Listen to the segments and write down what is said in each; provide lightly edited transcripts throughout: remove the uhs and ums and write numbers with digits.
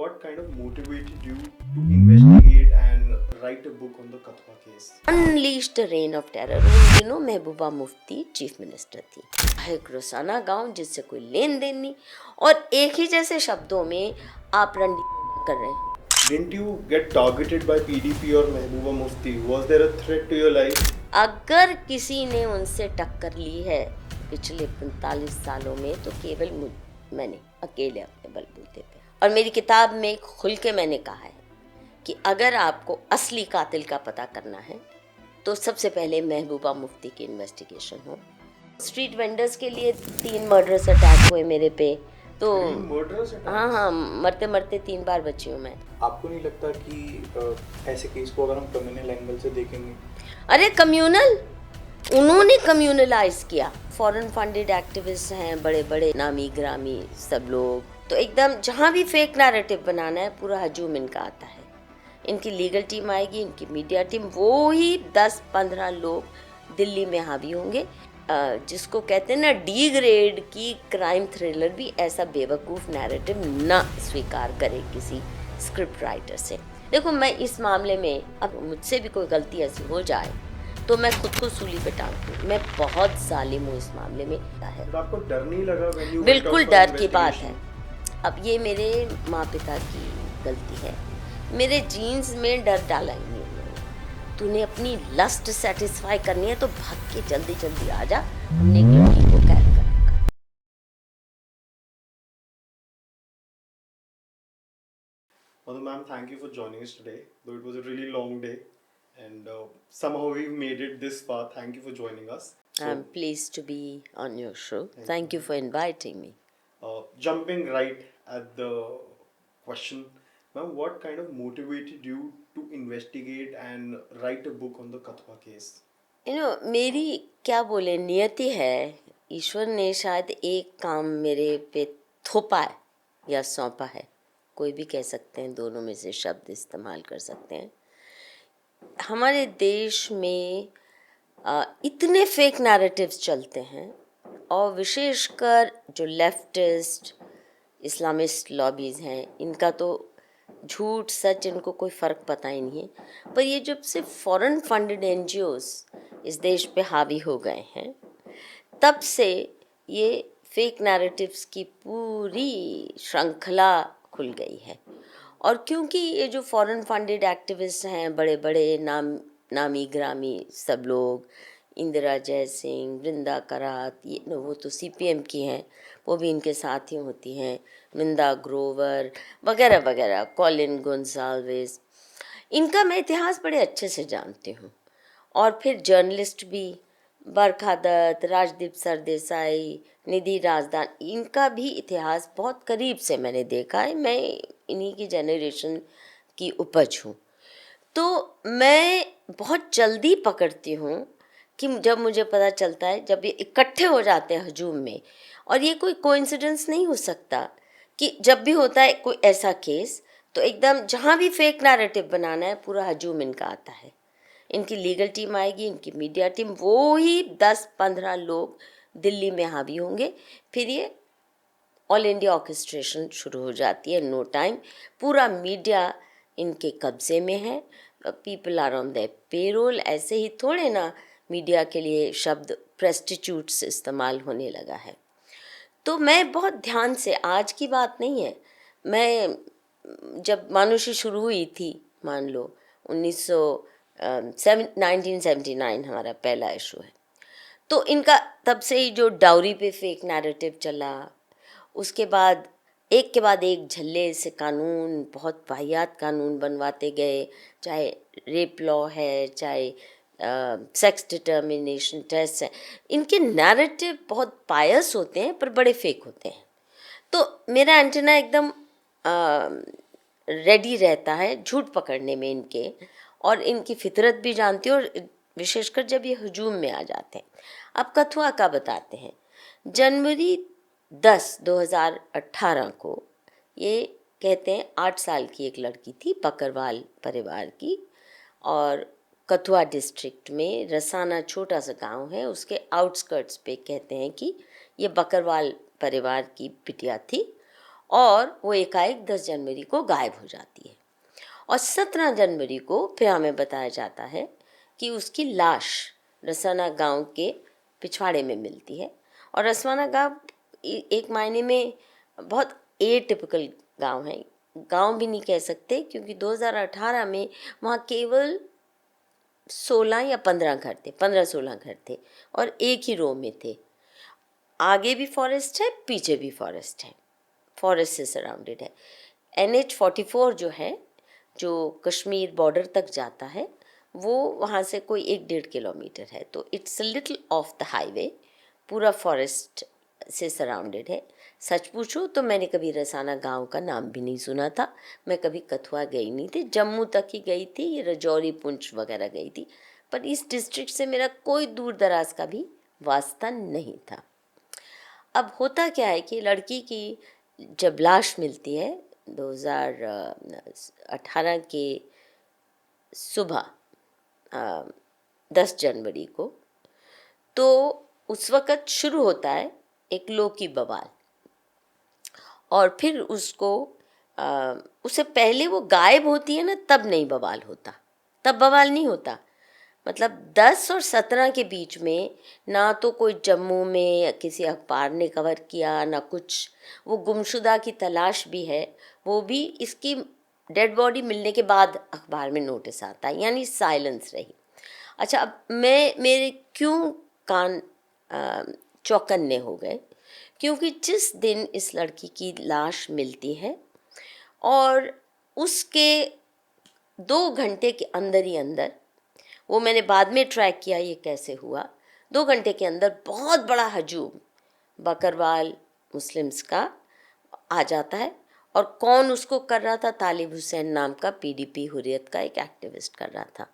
what kind of motivated you to investigate and write a book on the Kathua case? Unleash the rain of terror. उन दिनों Mehbooba Mufti chief minister थी। एक रोसाना गांव जिससे कोई लेन then नहीं, और एक ही जैसे शब्दों में आप रंडी कर रहे हैं। Didn't you get targeted by PDP or Mehbooba Mufti? Was there a threat to your life? अगर किसी ने उनसे टक्कर ली है पिछले 45 सालों में तो केवल मैंने अकेले अपने बलबूते पे। और मेरी किताब में खुल के मैंने कहा है कि अगर आपको असली कातिल का पता करना है तो सबसे पहले महबूबा मुफ्ती की इन्वेस्टिगेशन हो। स्ट्रीट वेंडर्स के लिए 3 मर्डर्स अटैक हुए मेरे पे, तो Murderous attacks? हाँ, मरते मरते 3 बार बची हूँ मैं। आपको नहीं लगता कि ऐसे केस को अगर हम कम्युनल एंगल से देखेंगे? अरे कम्युनल, उन्होंने कम्युनलाइज किया। फॉरेन फंडेड एक्टिविस्ट हैं बड़े बड़े नामी ग्रामी सब लोग, तो एकदम जहाँ भी फेक नैरेटिव बनाना है पूरा हजूम इनका आता है। इनकी लीगल टीम आएगी, इनकी मीडिया टीम, वो ही 10-15 लोग दिल्ली में हावी होंगे। जिसको कहते हैं ना डी ग्रेड की क्राइम थ्रिलर भी ऐसा बेवकूफ़ नैरेटिव ना स्वीकार करे किसी स्क्रिप्ट राइटर से। देखो, मैं इस मामले में अब मुझसे भी कोई गलती ऐसी हो जाए तो मैं खुद को सूली पे टांग दूँ। मैं बहुत जालिम हूँ इस मामले में है। तो आपको डर नहीं लगा when you went बिल्कुल out for डर की बात है। investigation? अब ये मेरे माँ पिता की गलती है, मेरे जीन्स में डर डाला ही नहीं उन्होंने। तूने अपनी लस्ट सेटिस्फाई करनी है तो भाग के जल्दी जल्दी आ जा, हमने एक लड़की को कैद कर रखा। Although, ma'am, thank you for joining us today. Though it was a really long day, and somehow we've made it this far. Thank you for joining us. I'm pleased to be on your show. Thank you for inviting me. Jumping right at the question, ma'am, what kind of motivated you to investigate and write a book on the Kathua case? मेरी क्या बोले नियति है। ईश्वर ने शायद एक काम मेरे पे थोपा है या सौंपा है, कोई भी कह सकते हैं, दोनों में से शब्द इस्तेमाल कर सकते हैं। हमारे देश में इतने फेक नैरेटिव्स चलते हैं, और विशेषकर जो लेफ्टिस्ट इस्लामिस्ट लॉबीज़ हैं, इनका तो झूठ सच इनको कोई फ़र्क पता ही नहीं है। पर ये जब से फॉरेन फंडेड एनजीओस इस देश पे हावी हो गए हैं, तब से ये फेक नैरेटिव्स की पूरी श्रृंखला खुल गई है। और क्योंकि ये जो फॉरेन फंडेड एक्टिविस्ट हैं बड़े बड़े नामी ग्रामी सब लोग, इंदिरा जयसिंह, वृंदा करात, ये वो तो सीपीएम की हैं, वो भी इनके साथ ही होती हैं, वृंदा ग्रोवर वगैरह वगैरह, कॉलिन गोंसाल्विस, इनका मैं इतिहास बड़े अच्छे से जानती हूँ। और फिर जर्नलिस्ट भी, बरखा दत्त, राजदीप सरदेसाई, निधि राजदान, इनका भी इतिहास बहुत करीब से मैंने देखा है। मैं इन्हीं की जनरेशन की उपज हूँ, तो मैं बहुत जल्दी पकड़ती हूँ कि जब मुझे पता चलता है, जब ये इकट्ठे हो जाते हैं हजूम में। और ये कोई कोइंसिडेंस नहीं हो सकता कि जब भी होता है कोई ऐसा केस तो एकदम जहाँ भी फेक नैरेटिव बनाना है पूरा हजूम इनका आता है। इनकी लीगल टीम आएगी, इनकी मीडिया टीम, वो ही 10-15 लोग दिल्ली में हावी होंगे। फिर ये ऑल इंडिया ऑर्केस्ट्रेशन शुरू हो जाती है। नो टाइम, पूरा मीडिया इनके कब्जे में है, people are on their payroll. ऐसे ही थोड़े ना मीडिया के लिए शब्द प्रेस्टिट्यूट्स इस्तेमाल होने लगा है। तो मैं बहुत ध्यान से, आज की बात नहीं है, मैं जब मानुषी शुरू हुई थी, मान लो 1979 हमारा पहला इशू है, तो इनका तब से ही जो डाउरी पे फेक नैरेटिव चला, उसके बाद एक झल्ले से कानून, बहुत वाहियात कानून बनवाते गए, चाहे रेप लॉ है, चाहे सेक्स डिटर्मिनेशन टेस्ट है। इनके नैरेटिव बहुत पायस होते हैं पर बड़े फेक होते हैं। तो मेरा एंटेना एकदम रेडी रहता है झूठ पकड़ने में इनके, और इनकी फितरत भी जानती हूँ, और विशेषकर जब ये हजूम में आ जाते हैं। अब कथुआ का बताते हैं। जनवरी 10, 2018 को ये कहते हैं 8 साल की एक लड़की थी, बकरवाल परिवार की, और कथुआ डिस्ट्रिक्ट में रसाना छोटा सा गांव है, उसके आउटस्कर्ट्स पे कहते हैं कि ये बकरवाल परिवार की बिटिया थी। और वो एकाएक 10 जनवरी को गायब हो जाती है। और 17 जनवरी को फिर हमें बताया जाता है कि उसकी लाश रसाना गांव के पिछवाड़े में मिलती है। और रसवाना गांव एक मायने में बहुत एटिपिकल गांव है, गांव भी नहीं कह सकते, क्योंकि 2018 में वहाँ केवल 16 या 15 घर थे, 15-16 घर थे और एक ही रो में थे। आगे भी फॉरेस्ट है, पीछे भी फॉरेस्ट है, फॉरेस्ट से सराउंडेड है। NH44 जो है, जो कश्मीर बॉर्डर तक जाता है, वो वहाँ से कोई 1-1.5 किलोमीटर है, तो it's little of the highway, पूरा फॉरेस्ट से सराउंडेड है। सच पूछो तो मैंने कभी रसाना गांव का नाम भी नहीं सुना था, मैं कभी कथुआ गई नहीं थी, जम्मू तक ही गई थी, ये रजौरी पुंछ वगैरह गई थी, पर इस डिस्ट्रिक्ट से मेरा कोई दूर दराज का भी वास्ता नहीं था। अब होता क्या है कि लड़की की जब लाश मिलती है 2018 के सुबह 10 जनवरी को, तो उस वक़्त शुरू होता है एक लोकी बवाल। और फिर उसको उससे पहले वो गायब होती है ना, तब नहीं बवाल होता, तब बवाल नहीं होता। मतलब 10 और 17 के बीच में ना तो कोई जम्मू में या किसी अखबार ने कवर किया ना कुछ। वो गुमशुदा की तलाश भी है, वो भी इसकी डेड बॉडी मिलने के बाद अखबार में नोटिस आता है, यानी साइलेंस रही। अच्छा, अब मेरे क्यों कान चौकन्ने हो गए, क्योंकि जिस दिन इस लड़की की लाश मिलती है और उसके 2 घंटे के अंदर ही अंदर, वो मैंने बाद में ट्रैक किया ये कैसे हुआ, 2 घंटे के अंदर बहुत बड़ा हजूम बकरवाल मुस्लिम्स का आ जाता है। और कौन उसको कर रहा था? तालिब हुसैन नाम का PDP हुर्रियत का एक एक्टिविस्ट कर रहा था।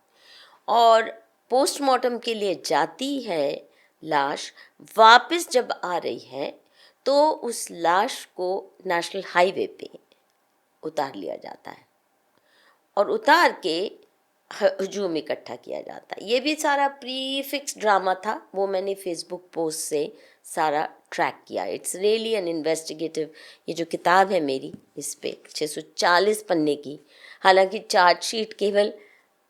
और पोस्टमार्टम के लिए जाती है लाश, वापस जब आ रही है तो उस लाश को नेशनल हाईवे पे उतार लिया जाता है और उतार के हजूम इकट्ठा किया जाता है। ये भी सारा प्री फिक्स ड्रामा था, वो मैंने फेसबुक पोस्ट से सारा ट्रैक किया। इट्स रियली एन इन्वेस्टिगेटिव, ये जो किताब है मेरी, इस पे 640 पन्ने की, हालांकि चार्जशीट केवल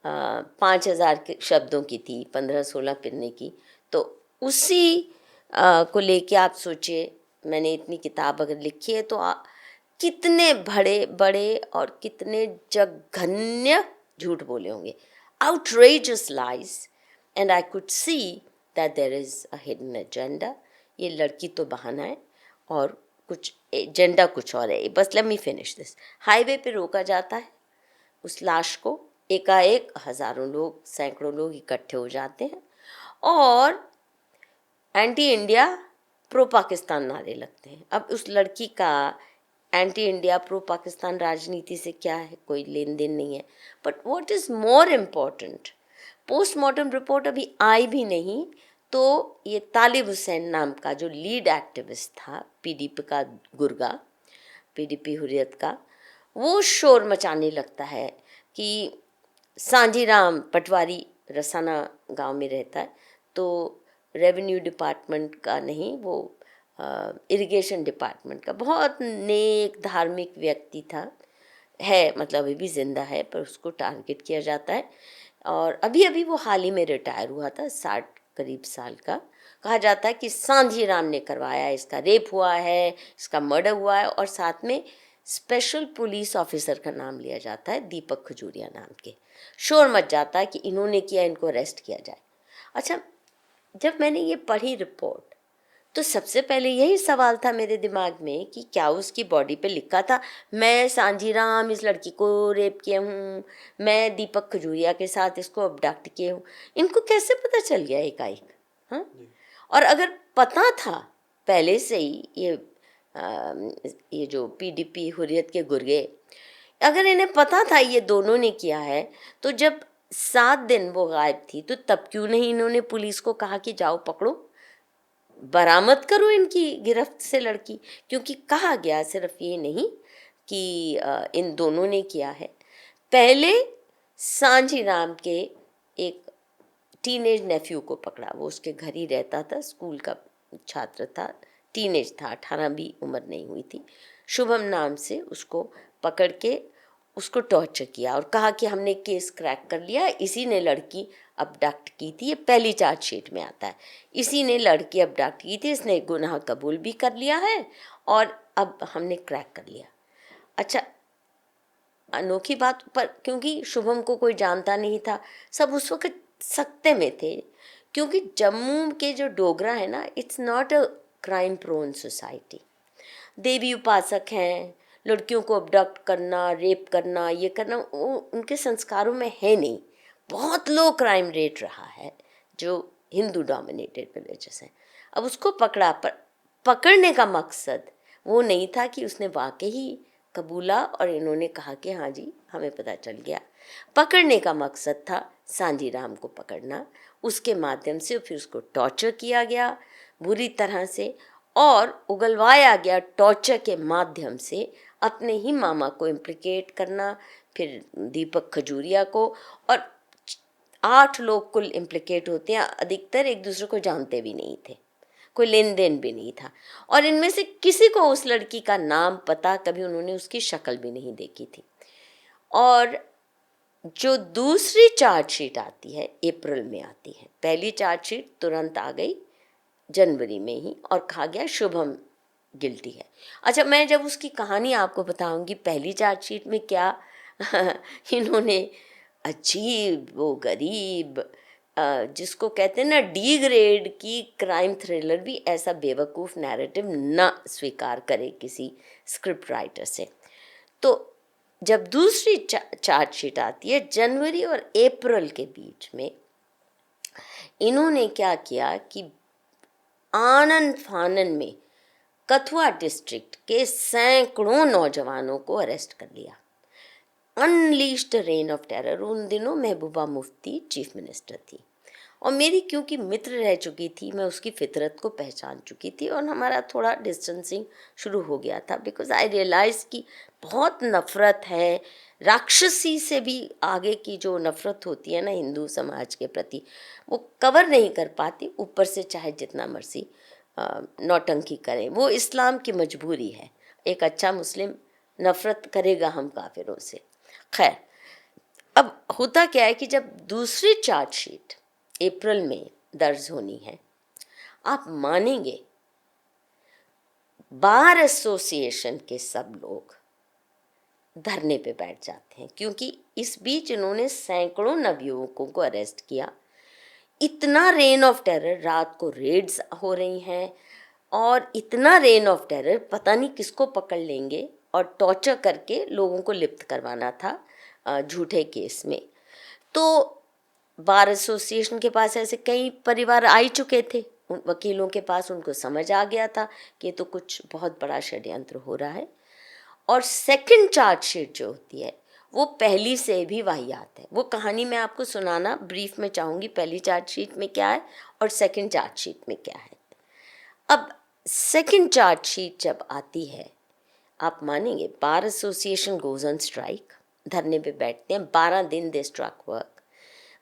5,000 के शब्दों की थी, 15-16 पन्ने की। तो उसी को लेके आप सोचिए, मैंने इतनी किताब अगर लिखी है तो कितने बड़े बड़े और कितने जघन्य झूठ बोले होंगे, outrageous lies, and I could see that there is a hidden agenda। ये लड़की तो बहाना है और कुछ एजेंडा कुछ और है। बस let me finish this। Highway पे रोका जाता है उस लाश को, एकाएक हज़ारों लोग, सैकड़ों लोग इकट्ठे हो जाते हैं और एंटी इंडिया प्रो पाकिस्तान नारे लगते हैं। अब उस लड़की का एंटी इंडिया प्रो पाकिस्तान राजनीति से क्या है, कोई लेन देन नहीं है। But what is more important, postmortem report अभी आई भी नहीं, तो ये तालिब हुसैन नाम का जो लीड एक्टिविस्ट था PDP का गुर्गा, PDP हुर्रियत का, वो शोर मचाने लगता है कि सांझीराम पटवारी रसाना गांव में रहता है, तो रेवेन्यू डिपार्टमेंट का नहीं, वो इरिगेशन डिपार्टमेंट का बहुत नेक धार्मिक व्यक्ति था, है मतलब अभी भी ज़िंदा है, पर उसको टारगेट किया जाता है। और अभी अभी वो हाल ही में रिटायर हुआ था, 60 करीब साल का। कहा जाता है कि सांझीराम ने करवाया, इसका रेप हुआ है, इसका मर्डर हुआ है, और साथ में स्पेशल पुलिस ऑफिसर का नाम लिया जाता है, दीपक खजूरिया नाम के। शोर मच जाता है कि इन्होंने किया, इनको अरेस्ट किया जाए। अच्छा, जब मैंने ये पढ़ी रिपोर्ट, तो सबसे पहले यही सवाल था मेरे दिमाग में कि क्या उसकी बॉडी पे लिखा था मैं सांझीराम इस लड़की को रेप किया हूँ, मैं दीपक खजूरिया के साथ इसको अबडक्ट किया हूँ। इनको कैसे पता चल गया एकाएक? हाँ, और अगर पता था पहले से ही, ये जो PDP हुर्रियत के गुर्गे, अगर इन्हें पता था ये दोनों ने किया है, तो जब 7 दिन वो गायब थी, तो तब क्यों नहीं इन्होंने पुलिस को कहा कि जाओ पकड़ो, बरामद करो इनकी गिरफ्त से लड़की? क्योंकि कहा गया सिर्फ ये नहीं कि इन दोनों ने किया है। पहले सांझीराम के एक टीनेज नेफ्यू को पकड़ा, वो उसके घर ही रहता था, स्कूल का छात्र था, टीनेज था, 18 भी उम्र नहीं हुई थी। शुभम नाम से उसको पकड़ के उसको टॉर्चर किया और कहा कि हमने केस क्रैक कर लिया, इसी ने लड़की अबडक्ट की थी। ये पहली चार्जशीट में आता है, इसी ने लड़की अबडक्ट की थी, इसने गुनाह कबूल भी कर लिया है और अब हमने क्रैक कर लिया। अच्छा, अनोखी बात, पर क्योंकि शुभम को कोई जानता नहीं था, सब उस वक्त सकते में थे, क्योंकि जम्मू के जो डोगरा है ना, it's not a crime prone society. देवी उपासक हैं, लड़कियों को अबडक्ट करना, रेप करना, ये करना वो उनके संस्कारों में है नहीं। बहुत लो क्राइम रेट रहा है जो हिंदू डोमिनेटेड विलेजेस हैं। अब उसको पकड़ा, पर पकड़ने का मकसद वो नहीं था कि उसने वाकई ही कबूला और इन्होंने कहा कि हाँ जी हमें पता चल गया। पकड़ने का मकसद था सांझी राम को पकड़ना, उसके माध्यम से फिर उसको टॉर्चर किया गया बुरी तरह से और उगलवाया गया टॉर्चर के माध्यम से अपने ही मामा को इम्प्लिकेट करना, फिर दीपक खजूरिया को, और 8 लोग कुल इम्प्लिकेट होते हैं। अधिकतर एक दूसरे को जानते भी नहीं थे, कोई लेन देन भी नहीं था, और इनमें से किसी को उस लड़की का नाम पता, कभी उन्होंने उसकी शक्ल भी नहीं देखी थी। और जो दूसरी चार्जशीट आती है अप्रैल में आती है, पहली चार्जशीट तुरंत आ गई जनवरी में ही और कहा गया शुभम गिल्टी है। अच्छा, मैं जब उसकी कहानी आपको बताऊंगी, पहली चार्जशीट में क्या इन्होंने अजीब, वो गरीब, जिसको कहते हैं ना डी ग्रेड की क्राइम थ्रिलर, भी ऐसा बेवकूफ़ नैरेटिव ना स्वीकार करे किसी स्क्रिप्ट राइटर से। तो जब दूसरी चार्जशीट आती है जनवरी और अप्रैल के बीच में, इन्होंने क्या किया कि आनन फानन में कथुआ डिस्ट्रिक्ट के सैकड़ों नौजवानों को अरेस्ट कर लिया। Unleashed rain of terror. उन दिनों महबूबा मुफ्ती चीफ मिनिस्टर थी और मेरी क्योंकि मित्र रह चुकी थी, मैं उसकी फितरत को पहचान चुकी थी और हमारा थोड़ा डिस्टेंसिंग शुरू हो गया था, बिकॉज आई रियलाइज कि बहुत नफ़रत है, राक्षसी से भी आगे की जो नफ़रत होती है ना हिंदू समाज के प्रति, वो कवर नहीं कर पाती, ऊपर से चाहे जितना मर्जी नौटंकी करें, वो इस्लाम की मजबूरी है। एक अच्छा मुस्लिम नफ़रत करेगा हम काफिरों से। खैर, अब होता क्या है कि जब दूसरी चार्जशीट अप्रैल में दर्ज होनी है, आप मानेंगे बार एसोसिएशन के सब लोग धरने पे बैठ जाते हैं, क्योंकि इस बीच इन्होंने सैकड़ों नवयुवकों को अरेस्ट किया। इतना रेन ऑफ टेरर, रात को रेड्स हो रही हैं और इतना रेन ऑफ टेरर, पता नहीं किसको पकड़ लेंगे और टॉर्चर करके लोगों को लिप्त करवाना था झूठे केस में। तो बार एसोसिएशन के पास ऐसे कई परिवार आ चुके थे, उन वकीलों के पास, उनको समझ आ गया था कि ये तो कुछ बहुत बड़ा षड्यंत्र हो रहा है। और सेकंड चार्जशीट जो होती है वो पहली से भी वाहियात है। वो कहानी मैं आपको सुनाना ब्रीफ में चाहूँगी, पहली चार्जशीट में क्या है और सेकंड चार्जशीट में क्या है। अब सेकंड चार्जशीट जब आती है, आप मानेंगे bar association goes on strike, धरने पे बैठते हैं, 12 दिन दे स्ट्रक वर्क।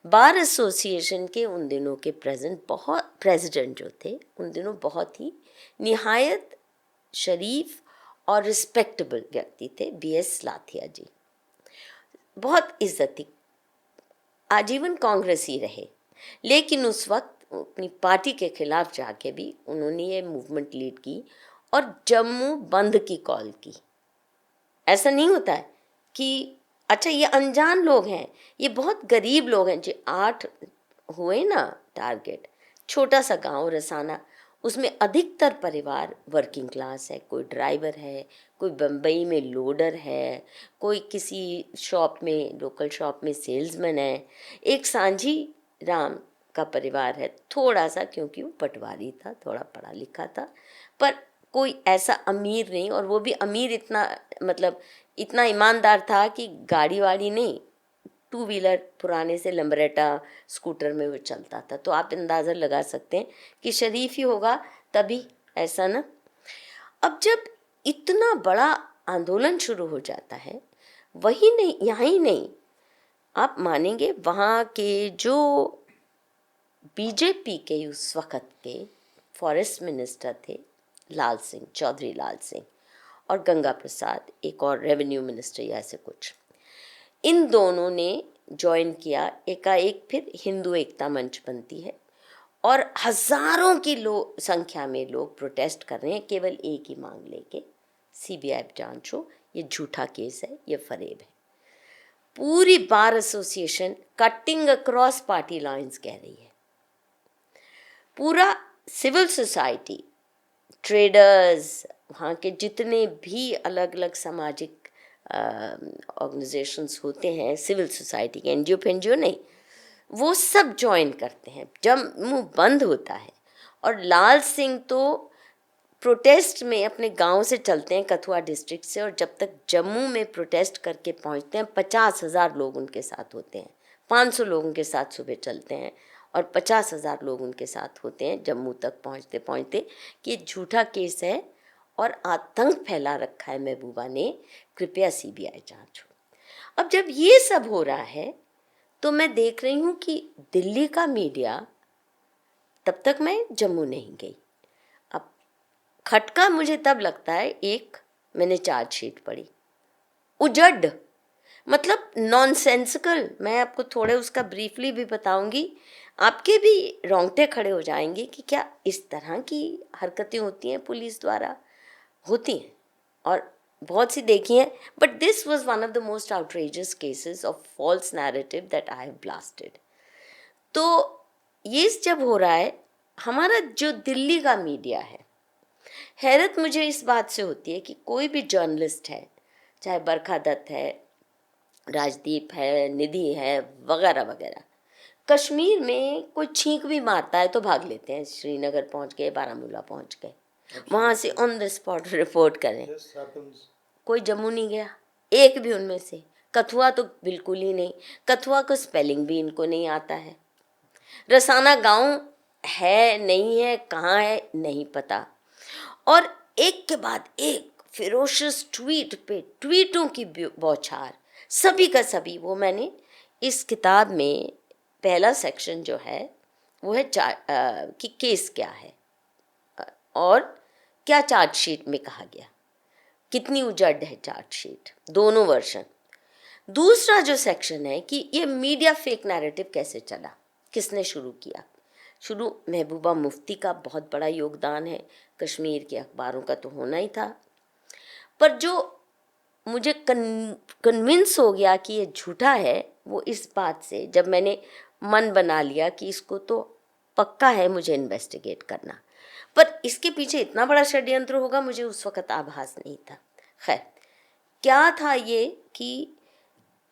बार एसोसिएशन के उन दिनों के प्रेसिडेंट जो थे उन दिनों बहुत ही निहायत शरीफ और रिस्पेक्टेबल व्यक्ति थे, BS लाथिया जी। बहुत इज्जती, आजीवन कांग्रेस ही रहे, लेकिन उस वक्त अपनी पार्टी के खिलाफ जाके भी उन्होंने ये मूवमेंट लीड की और जम्मू बंद की कॉल की। ऐसा नहीं होता है कि अच्छा ये अनजान लोग हैं, ये बहुत गरीब लोग हैं। जो 8 हुए ना टारगेट, छोटा सा गांव रसाना, उसमें अधिकतर परिवार वर्किंग क्लास है, कोई ड्राइवर है, कोई बम्बई में लोडर है, कोई किसी शॉप में, लोकल शॉप में सेल्समैन है, एक सांझी राम का परिवार है, थोड़ा सा, क्योंकि वो पटवारी था, थोड़ा पढ़ा लिखा था, पर कोई ऐसा अमीर नहीं, और वो भी अमीर इतना, मतलब इतना ईमानदार था कि गाड़ी वाड़ी नहीं, 2 व्हीलर पुराने से लंबरेटा स्कूटर में वो चलता था। तो आप अंदाज़ा लगा सकते हैं कि शरीफ ही होगा तभी, ऐसा ना। अब जब इतना बड़ा आंदोलन शुरू हो जाता है, वही नहीं, यहाँ ही नहीं, आप मानेंगे वहाँ के जो बीजेपी के उस वक़्त के फॉरेस्ट मिनिस्टर थे लाल सिंह, चौधरी लाल सिंह, और गंगा प्रसाद एक और रेवेन्यू मिनिस्टर या ऐसे कुछ, इन दोनों ने ज्वाइन किया। एकाएक फिर हिंदू एकता मंच बनती है और हजारों की संख्या में लोग प्रोटेस्ट कर रहे हैं केवल एक ही मांग लेके, सीबीआई जांच हो, ये झूठा केस है, ये फरेब है। पूरी bar association cutting across party lines कह रही है। पूरा सिविल सोसाइटी, ट्रेडर्स, वहाँ के जितने भी अलग अलग सामाजिक ऑर्गेनाइजेशंस होते हैं, सिविल सोसाइटी के, एनजीओ फेनजीओ नहीं, वो सब ज्वाइन करते हैं जब मुंह बंद होता है। और लाल सिंह तो प्रोटेस्ट में अपने गांव से चलते हैं, कथुआ डिस्ट्रिक्ट से, और जब तक जम्मू में प्रोटेस्ट करके पहुंचते हैं 50,000 लोग उनके साथ होते हैं। 500 लोगों के साथ सुबह चलते हैं और 50,000 लोग उनके साथ होते हैं जम्मू तक पहुंचते पहुंचते कि ये झूठा केस है और आतंक फैला रखा है महबूबा ने, कृपया सीबीआई जांच हो। अब जब ये सब हो रहा है तो मैं देख रही हूँ कि दिल्ली का मीडिया, तब तक मैं जम्मू नहीं गई, अब खटका मुझे तब लगता है, एक मैंने चार्जशीट पढ़ी, उजड़, मतलब नॉनसेंसिकल। मैं आपको थोड़े उसका ब्रीफली भी बताऊंगी, आपके भी रोंगटे खड़े हो जाएंगे कि क्या इस तरह की हरकतें होती हैं पुलिस द्वारा, होती हैं, और बहुत सी देखी हैं। But this was one of the most outrageous cases of false narrative that I have blasted. तो ये जब हो रहा है, हमारा जो दिल्ली का मीडिया है, हैरत मुझे इस बात से होती है कि कोई भी जर्नलिस्ट है, चाहे बरखा दत्त है, राजदीप है, निधि है, वगैरह वगैरह, कश्मीर में कोई छींक भी मारता है तो भाग लेते हैं, श्रीनगर पहुंच गए, बारामूला पहुंच गए, वहाँ से ऑन द स्पॉट रिपोर्ट करें। कोई जम्मू नहीं गया, एक भी उनमें से। कथुआ तो बिल्कुल ही नहीं, कथुआ को स्पेलिंग भी इनको नहीं आता है। रसाना गांव है नहीं है, कहाँ है नहीं पता। और एक के बाद एक फिरोशियस ट्वीट पे ट्वीटों की बौछार, सभी का सभी। वो मैंने इस किताब में पहला सेक्शन जो है वो है कि केस क्या है और क्या चार्जशीट में कहा गया, कितनी उजड़ है चार्जशीट, दोनों वर्जन। दूसरा जो सेक्शन है कि ये मीडिया फेक नैरेटिव कैसे चला, किसने शुरू किया। शुरू महबूबा मुफ्ती का बहुत बड़ा योगदान है, कश्मीर के अखबारों का तो होना ही था, पर जो मुझे कन्विंस हो गया कि ये झूठा है वो इस बात से, जब मैंने मन बना लिया कि इसको तो पक्का है मुझे इन्वेस्टिगेट करना, पर इसके पीछे इतना बड़ा षड्यंत्र होगा मुझे उस वक़्त आभास नहीं था। खैर, क्या था ये कि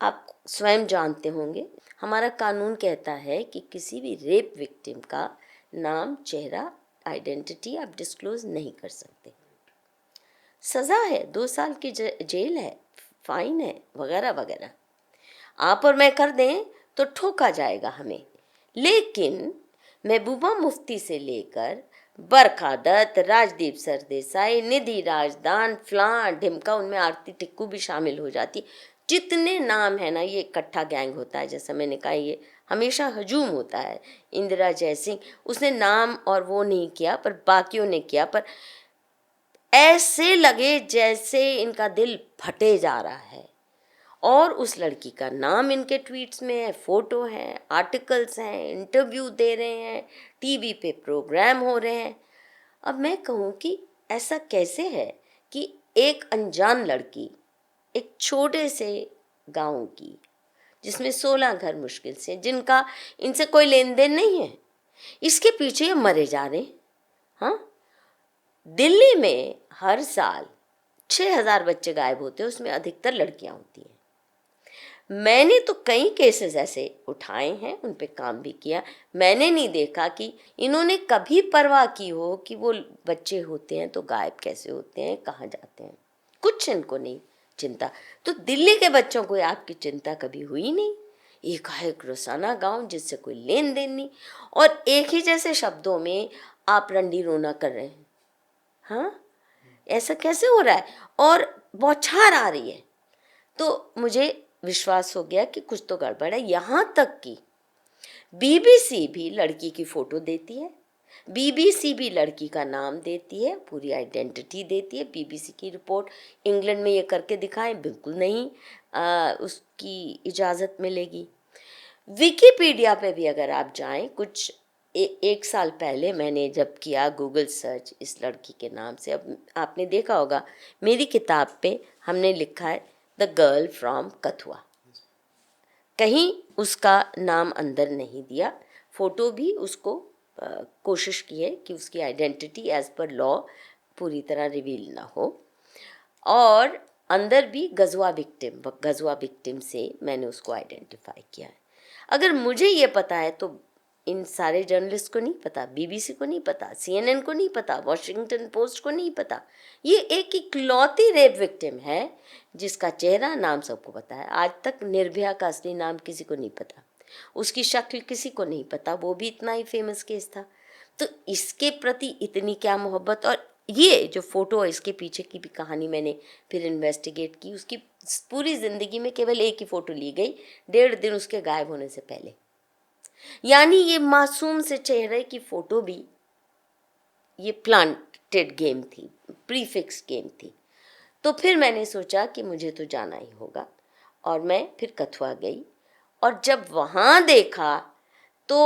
आप स्वयं जानते होंगे, हमारा कानून कहता है कि किसी भी रेप विक्टिम का नाम, चेहरा, आइडेंटिटी आप डिस्क्लोज नहीं कर सकते। सज़ा है 2 साल की जेल है, फाइन है, वगैरह वगैरह। आप और मैं कर दें तो ठोका जाएगा हमें। लेकिन महबूबा मुफ्ती से लेकर बरखा दत्त, राजदीप सरदेसाई, निधि राजदान, फ्लां ढिमका, उनमें आरती टिक्कू भी शामिल हो जाती, जितने नाम है ना, ये इकट्ठा गैंग होता है। जैसा मैंने कहा, ये हमेशा हजूम होता है। इंदिरा जयसिंह, उसने नाम और वो नहीं किया, पर बाकियों ने किया, पर ऐसे लगे जैसे इनका दिल फटे जा रहा है। और उस लड़की का नाम इनके ट्वीट्स में है, फोटो हैं, आर्टिकल्स हैं, इंटरव्यू दे रहे हैं, टीवी पे प्रोग्राम हो रहे हैं। अब मैं कहूँ कि ऐसा कैसे है कि एक अनजान लड़की, एक छोटे से गांव की, जिसमें 16 घर मुश्किल से, जिनका इनसे कोई लेन देन नहीं है, इसके पीछे ये मरे जा रहे हैं। हाँ, दिल्ली में हर साल 6,000 बच्चे गायब होते हैं, उसमें अधिकतर लड़कियां होती हैं। मैंने तो कई केसेस ऐसे उठाए हैं, उन पे काम भी किया। मैंने नहीं देखा कि इन्होंने कभी परवाह की हो कि वो बच्चे होते हैं तो गायब कैसे होते हैं, कहाँ जाते हैं, कुछ इनको नहीं चिंता। तो दिल्ली के बच्चों को आपकी चिंता कभी हुई नहीं। एकाएक रोसाना गांव जिससे कोई लेन देन नहीं, और एक ही जैसे शब्दों में आप रंडी रोना कर रहे हैं। हाँ, ऐसा कैसे हो रहा है? और बौछार आ रही है। तो मुझे विश्वास हो गया कि कुछ तो गड़बड़ है। यहाँ तक कि बीबीसी भी लड़की की फ़ोटो देती है, बीबीसी भी लड़की का नाम देती है, पूरी आइडेंटिटी देती है। बीबीसी की रिपोर्ट इंग्लैंड में ये करके दिखाएं, बिल्कुल नहीं उसकी इजाज़त मिलेगी। विकिपीडिया पे भी अगर आप जाएं, कुछ एक साल पहले मैंने जब किया गूगल सर्च इस लड़की के नाम से, अब आपने देखा होगा मेरी किताब पे हमने लिखा है द गर्ल फ्रॉम कथुआ, कहीं उसका नाम अंदर नहीं दिया। फ़ोटो भी उसको कोशिश की है कि उसकी आइडेंटिटी एज़ पर लॉ पूरी तरह रिवील ना हो, और अंदर भी गजवा विक्टिम से मैंने उसको आइडेंटिफाई किया है। अगर मुझे ये पता है तो इन सारे जर्नलिस्ट को नहीं पता, बीबीसी को नहीं पता, सीएनएन को नहीं पता, वॉशिंगटन पोस्ट को नहीं पता। ये एक इकलौती रेप विक्टिम है जिसका चेहरा नाम सबको पता है। आज तक निर्भया का असली नाम किसी को नहीं पता, उसकी शक्ल किसी को नहीं पता, वो भी इतना ही फेमस केस था। तो इसके प्रति इतनी क्या मोहब्बत। और ये जो फ़ोटो है, इसके पीछे की भी कहानी मैंने फिर इन्वेस्टिगेट की। उसकी पूरी ज़िंदगी में केवल एक ही फ़ोटो ली गई 1.5 दिन उसके गायब होने से पहले। यानी ये मासूम से चेहरे की फ़ोटो भी ये प्लांटेड गेम थी, प्रीफिक्स गेम थी। तो फिर मैंने सोचा कि मुझे तो जाना ही होगा, और मैं फिर कथुआ गई। और जब वहाँ देखा तो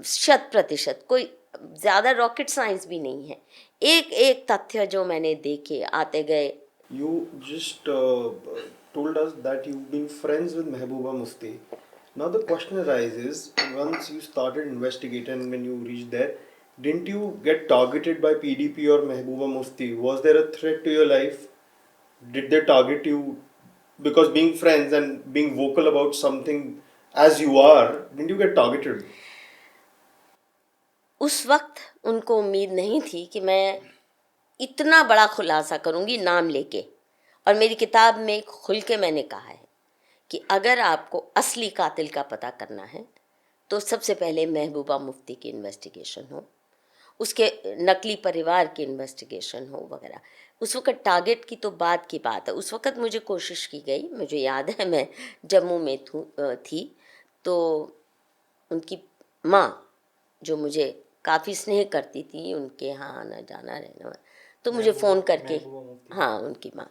100% कोई ज़्यादा रॉकेट साइंस भी नहीं है, एक एक तथ्य जो मैंने देखे आते गए। You just told us that you've been friends with Mehbooba Mufti. Now the question arises, once you started investigating and when you reached there, didn't you get targeted by PDP or Mehbooba Mufti? Was there a threat to your life? Did they target you? Because being friends and being vocal about something as you are, didn't you get targeted? उस वक्त उनको उम्मीद नहीं थी कि मैं इतना बड़ा खुलासा करूंगी नाम लेके। और मेरी किताब में खुल के मैंने कहा है कि अगर आपको असली कातिल का पता करना है तो सबसे पहले महबूबा मुफ्ती की इन्वेस्टिगेशन हो, उसके नकली परिवार की इन्वेस्टिगेशन हो वगैरह। उस वक्त टारगेट की तो बात की बात है, उस वक्त मुझे कोशिश की गई, मुझे याद है मैं जम्मू में थी, तो उनकी माँ जो मुझे काफ़ी स्नेह करती थी, उनके यहाँ आना जाना रहना, तो मुझे फ़ोन करके, हाँ उनकी माँ,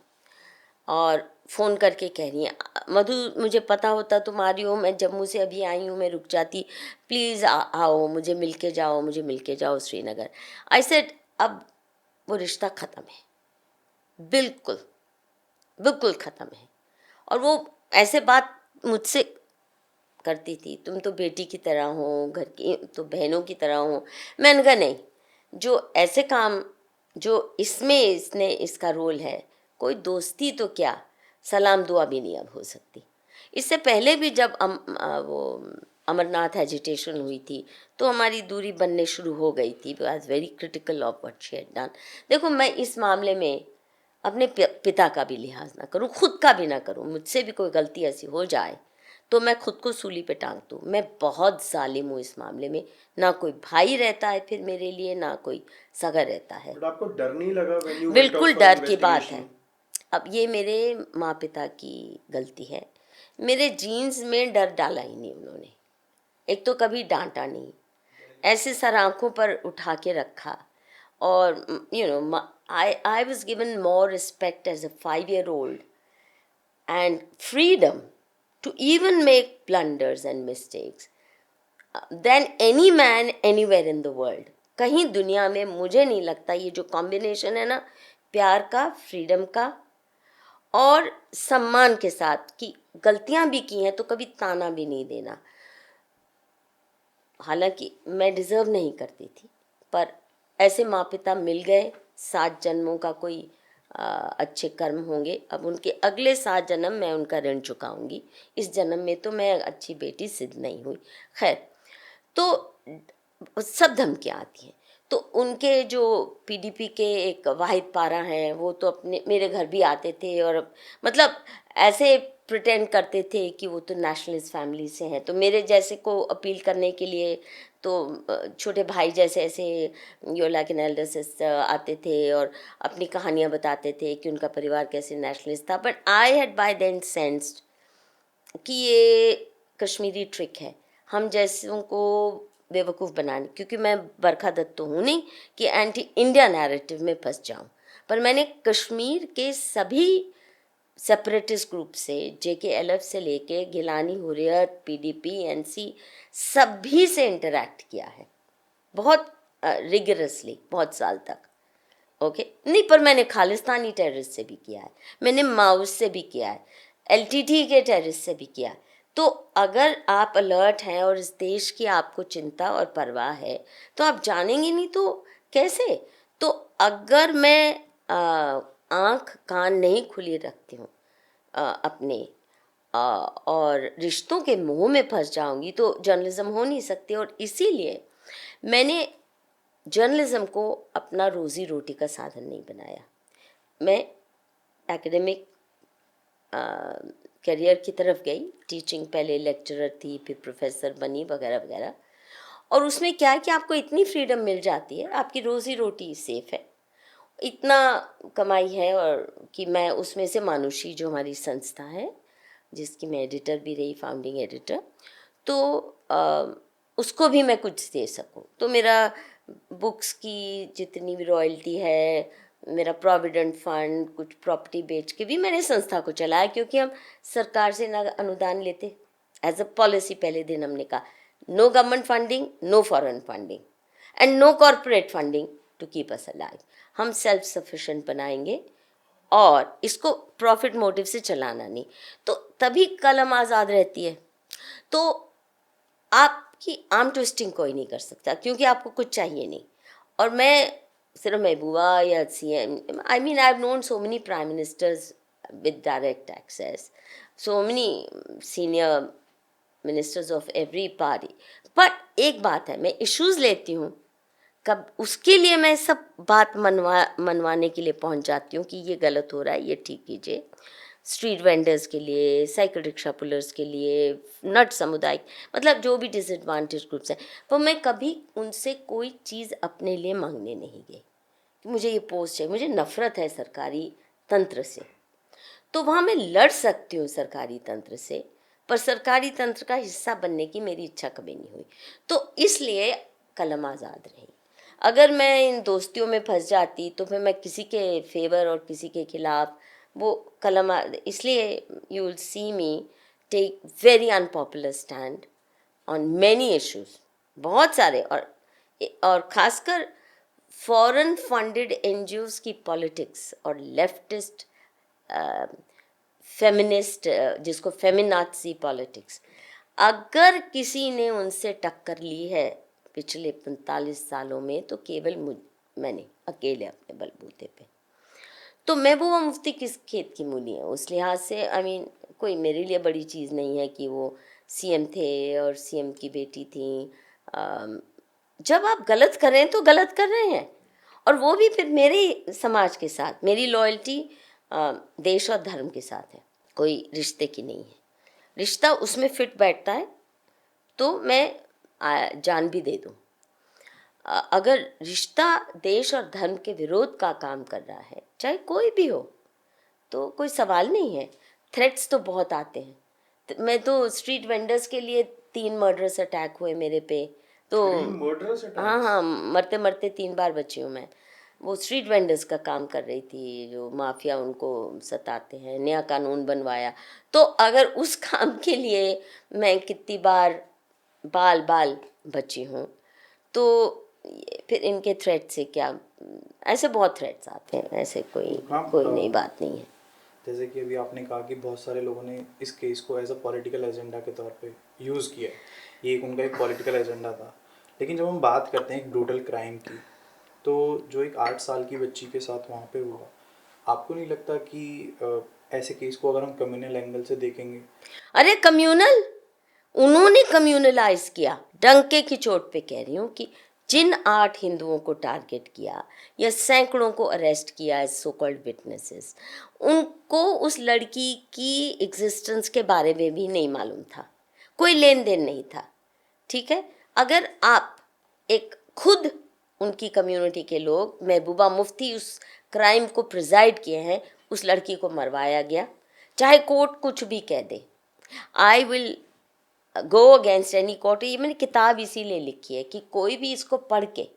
और फ़ोन करके कह रही हैं मधु मुझे पता होता तुम आ रही हो, मैं जम्मू से अभी आई हूँ, मैं रुक जाती, प्लीज़ आओ, मुझे मिल के जाओ, मुझे मिल के जाओ श्रीनगर। आई सेड अब वो रिश्ता ख़त्म है, बिल्कुल बिल्कुल ख़त्म है। और वो ऐसे बात मुझसे करती थी, तुम तो बेटी की तरह हो, घर की तो बहनों की तरह हो। मैंने कहा नहीं, जो ऐसे काम जो इसमें इसने इसका रोल है, कोई दोस्ती तो क्या, सलाम दुआ भी नहीं अब हो सकती। इससे पहले भी जब वो अमरनाथ एजिटेशन हुई थी तो हमारी दूरी बनने शुरू हो गई थी, was very critical of what she had done. देखो मैं इस मामले में अपने पिता का भी लिहाज ना करूं, खुद का भी ना करूं, मुझसे भी कोई गलती ऐसी हो जाए तो मैं खुद को सूली पे टांग दूं। मैं बहुत जालिम हूँ इस मामले में, ना कोई भाई रहता है फिर मेरे लिए, ना कोई सगा रहता है। But आपको डर नहीं लगा when you went out बिल्कुल for डर की बात है। investigation? अब ये मेरे माँ पिता की गलती है, मेरे जीन्स में डर डाला ही नहीं उन्होंने। एक तो कभी डांटा नहीं, ऐसे सर आँखों पर उठा के रखा। और you know I was given more respect as a 5-year-old and freedom to even make blunders and mistakes than any man anywhere in the world। कहीं दुनिया में मुझे नहीं लगता ये जो कॉम्बिनेशन है ना, प्यार का, फ्रीडम का और सम्मान के साथ, कि गलतियां भी की हैं तो कभी ताना भी नहीं देना। हालांकि मैं डिज़र्व नहीं करती थी, पर ऐसे माँ पिता मिल गए, 7 जन्मों का कोई अच्छे कर्म होंगे, अब उनके अगले 7 जन्म मैं उनका ऋण चुकाऊंगी। इस जन्म में तो मैं अच्छी बेटी सिद्ध नहीं हुई। खैर, तो सब धमकियाँ आती हैं। तो उनके जो पीडीपी के एक वाहिद पारा हैं, वो तो अपने मेरे घर भी आते थे और मतलब ऐसे प्रिटेंड करते थे कि वो तो नेशनलिस्ट फैमिली से हैं, तो मेरे जैसे को अपील करने के लिए तो छोटे भाई जैसे ऐसे you like an elder sister आते थे और अपनी कहानियाँ बताते थे कि उनका परिवार कैसे नेशनलिस्ट था। But I had by then sensed कि ये कश्मीरी ट्रिक है, हम जैसों को बेवकूफ़ बनाने, क्योंकि मैं बरखा दत्त तो हूँ नहीं कि एंटी इंडिया नैरेटिव में फंस जाऊँ, पर मैंने कश्मीर के सभी सेपरेटिस्ट ग्रुप से, JKLF से लेके गिलानी हुर्रियत, PDP, NC, सभी से इंटरेक्ट किया है बहुत रिगरसली, बहुत साल तक। ओके नहीं, पर मैंने खालिस्तानी टेररिस्ट से भी किया है, मैंने माओइस्ट से भी किया है, LTT के टेररिस्ट से भी किया है। तो अगर आप अलर्ट हैं और इस देश की आपको चिंता और परवाह है तो आप जानेंगे नहीं तो कैसे? तो अगर मैं आँख कान नहीं खुली रखती हूँ अपने और रिश्तों के मोह में फंस जाऊंगी तो जर्नलिज्म हो नहीं सकती। और इसीलिए मैंने जर्नलिज्म को अपना रोजी रोटी का साधन नहीं बनाया। मैं एकेडमिक करियर की तरफ गई, टीचिंग, पहले लेक्चरर थी, फिर प्रोफेसर बनी वगैरह वगैरह। और उसमें क्या है कि आपको इतनी फ्रीडम मिल जाती है, आपकी रोजी रोटी सेफ है, इतना कमाई है, और कि मैं उसमें से मानुषी जो हमारी संस्था है जिसकी मैं एडिटर भी रही, फाउंडिंग एडिटर, तो उसको भी मैं कुछ दे सकूं। तो मेरा बुक्स की जितनी भी रॉयल्टी है, मेरा प्रोविडेंट फंड, कुछ प्रॉपर्टी बेच के भी मैंने संस्था को चलाया, क्योंकि हम सरकार से ना अनुदान लेते। एज अ पॉलिसी पहले दिन हमने कहा no government funding, no foreign funding and no corporate funding to keep us alive. हम सेल्फ सफिशिएंट बनाएंगे और इसको प्रॉफिट मोटिव से चलाना नहीं, तो तभी कलम आज़ाद रहती है। तो आपकी आर्म ट्विस्टिंग कोई नहीं कर सकता, क्योंकि आपको कुछ चाहिए नहीं। और मैं सिर्फ महबूबा या CM, I mean I have known so many prime ministers with direct access, so many senior ministers of every party. But एक बात है, मैं इश्यूज लेती हूँ, कब उसके लिए मैं सब बात मनवाने के लिए पहुंच जाती हूँ कि ये गलत हो रहा है, ये ठीक कीजिए। स्ट्रीट वेंडर्स के लिए, साइकिल रिक्शा पुलर्स के लिए, नट समुदाय, मतलब जो भी डिसएडवांटेज ग्रुप्स हैं, तो मैं कभी उनसे कोई चीज़ अपने लिए मांगने नहीं गई कि मुझे ये पोस्ट चाहिए। मुझे नफ़रत है सरकारी तंत्र से, तो वहाँ मैं लड़ सकती हूँ सरकारी तंत्र से, पर सरकारी तंत्र का हिस्सा बनने की मेरी इच्छा कभी नहीं हुई। तो इसलिए कलम आज़ाद रही। अगर मैं इन दोस्तियों में फंस जाती तो फिर मैं किसी के फेवर और किसी के खिलाफ वो कलम, इसलिए you will see me take very unpopular stand on many issues, बहुत सारे, और खासकर फॉरेन फंडेड NGOs की पॉलिटिक्स और लेफ्टिस्ट फेमिनिस्ट, जिसको फेमिनाजी पॉलिटिक्स, अगर किसी ने उनसे टक्कर ली है पिछले 45 सालों में तो केवल मैंने अकेले अपने बलबूते पे। तो महबूबा मुफ्ती किस खेत की मूली है, उस लिहाज से आई मीन कोई मेरे लिए बड़ी चीज़ नहीं है कि वो CM थे और CM की बेटी थी। जब आप गलत कर रहे हैं तो गलत कर रहे हैं, और वो भी फिर मेरे समाज के साथ, मेरी लॉयल्टी देश और धर्म के साथ है, कोई रिश्ते की नहीं है। रिश्ता उसमें फिट बैठता है तो मैं जान भी दे दूँ। अगर रिश्ता देश और धर्म के विरोध का काम कर रहा है, चाहे कोई भी हो, तो कोई सवाल नहीं है। थ्रेट्स तो बहुत आते हैं। मैं तो स्ट्रीट वेंडर्स के लिए 3 मर्डरस अटैक हुए मेरे पे, तो murderous हाँ attacks? हाँ, मरते मरते 3 बार बची हूँ मैं। वो स्ट्रीट वेंडर्स का काम कर रही थी, जो माफिया उनको सताते हैं, नया कानून बनवाया। तो अगर उस काम के लिए मैं कितनी बार बाल बची हूँ, तो फिर इनके थ्रेट से क्या, ऐसे बहुत थ्रेट्स आते हैं, ऐसे कोई हाँ, कोई नई बात नहीं है। जैसे कि अभी आपने कहा कि बहुत सारे लोगों ने इस केस को एज अ पॉलिटिकल एजेंडा के तौर पे यूज़ किया है, ये एक उनका एक पॉलिटिकल एजेंडा था। लेकिन जब हम बात करते हैं एक ब्रूटल क्राइम की, तो जो एक 8 साल की बच्ची के साथ वहाँ पे हुआ, आपको नहीं लगता कि ऐसे केस को अगर हम कम्युनल एंगल से देखेंगे? अरे कम्युनल, उन्होंने कम्युनलाइज किया। डंके की चोट पे कह रही हूँ कि जिन 8 हिंदुओं को टारगेट किया या सैकड़ों को अरेस्ट किया एज सो कॉल्ड विटनेसेस, उनको उस लड़की की एग्जिस्टेंस के बारे में भी नहीं मालूम था, कोई लेन देन नहीं था। ठीक है, अगर आप एक खुद उनकी कम्युनिटी के लोग, महबूबा मुफ्ती उस क्राइम को प्रिजाइड किए हैं, उस लड़की को मरवाया गया, चाहे कोर्ट कुछ भी कह दे, I will go against any court, ये मैंने किताब इसीलिए लिखी है कि कोई भी इसको पढ़ के,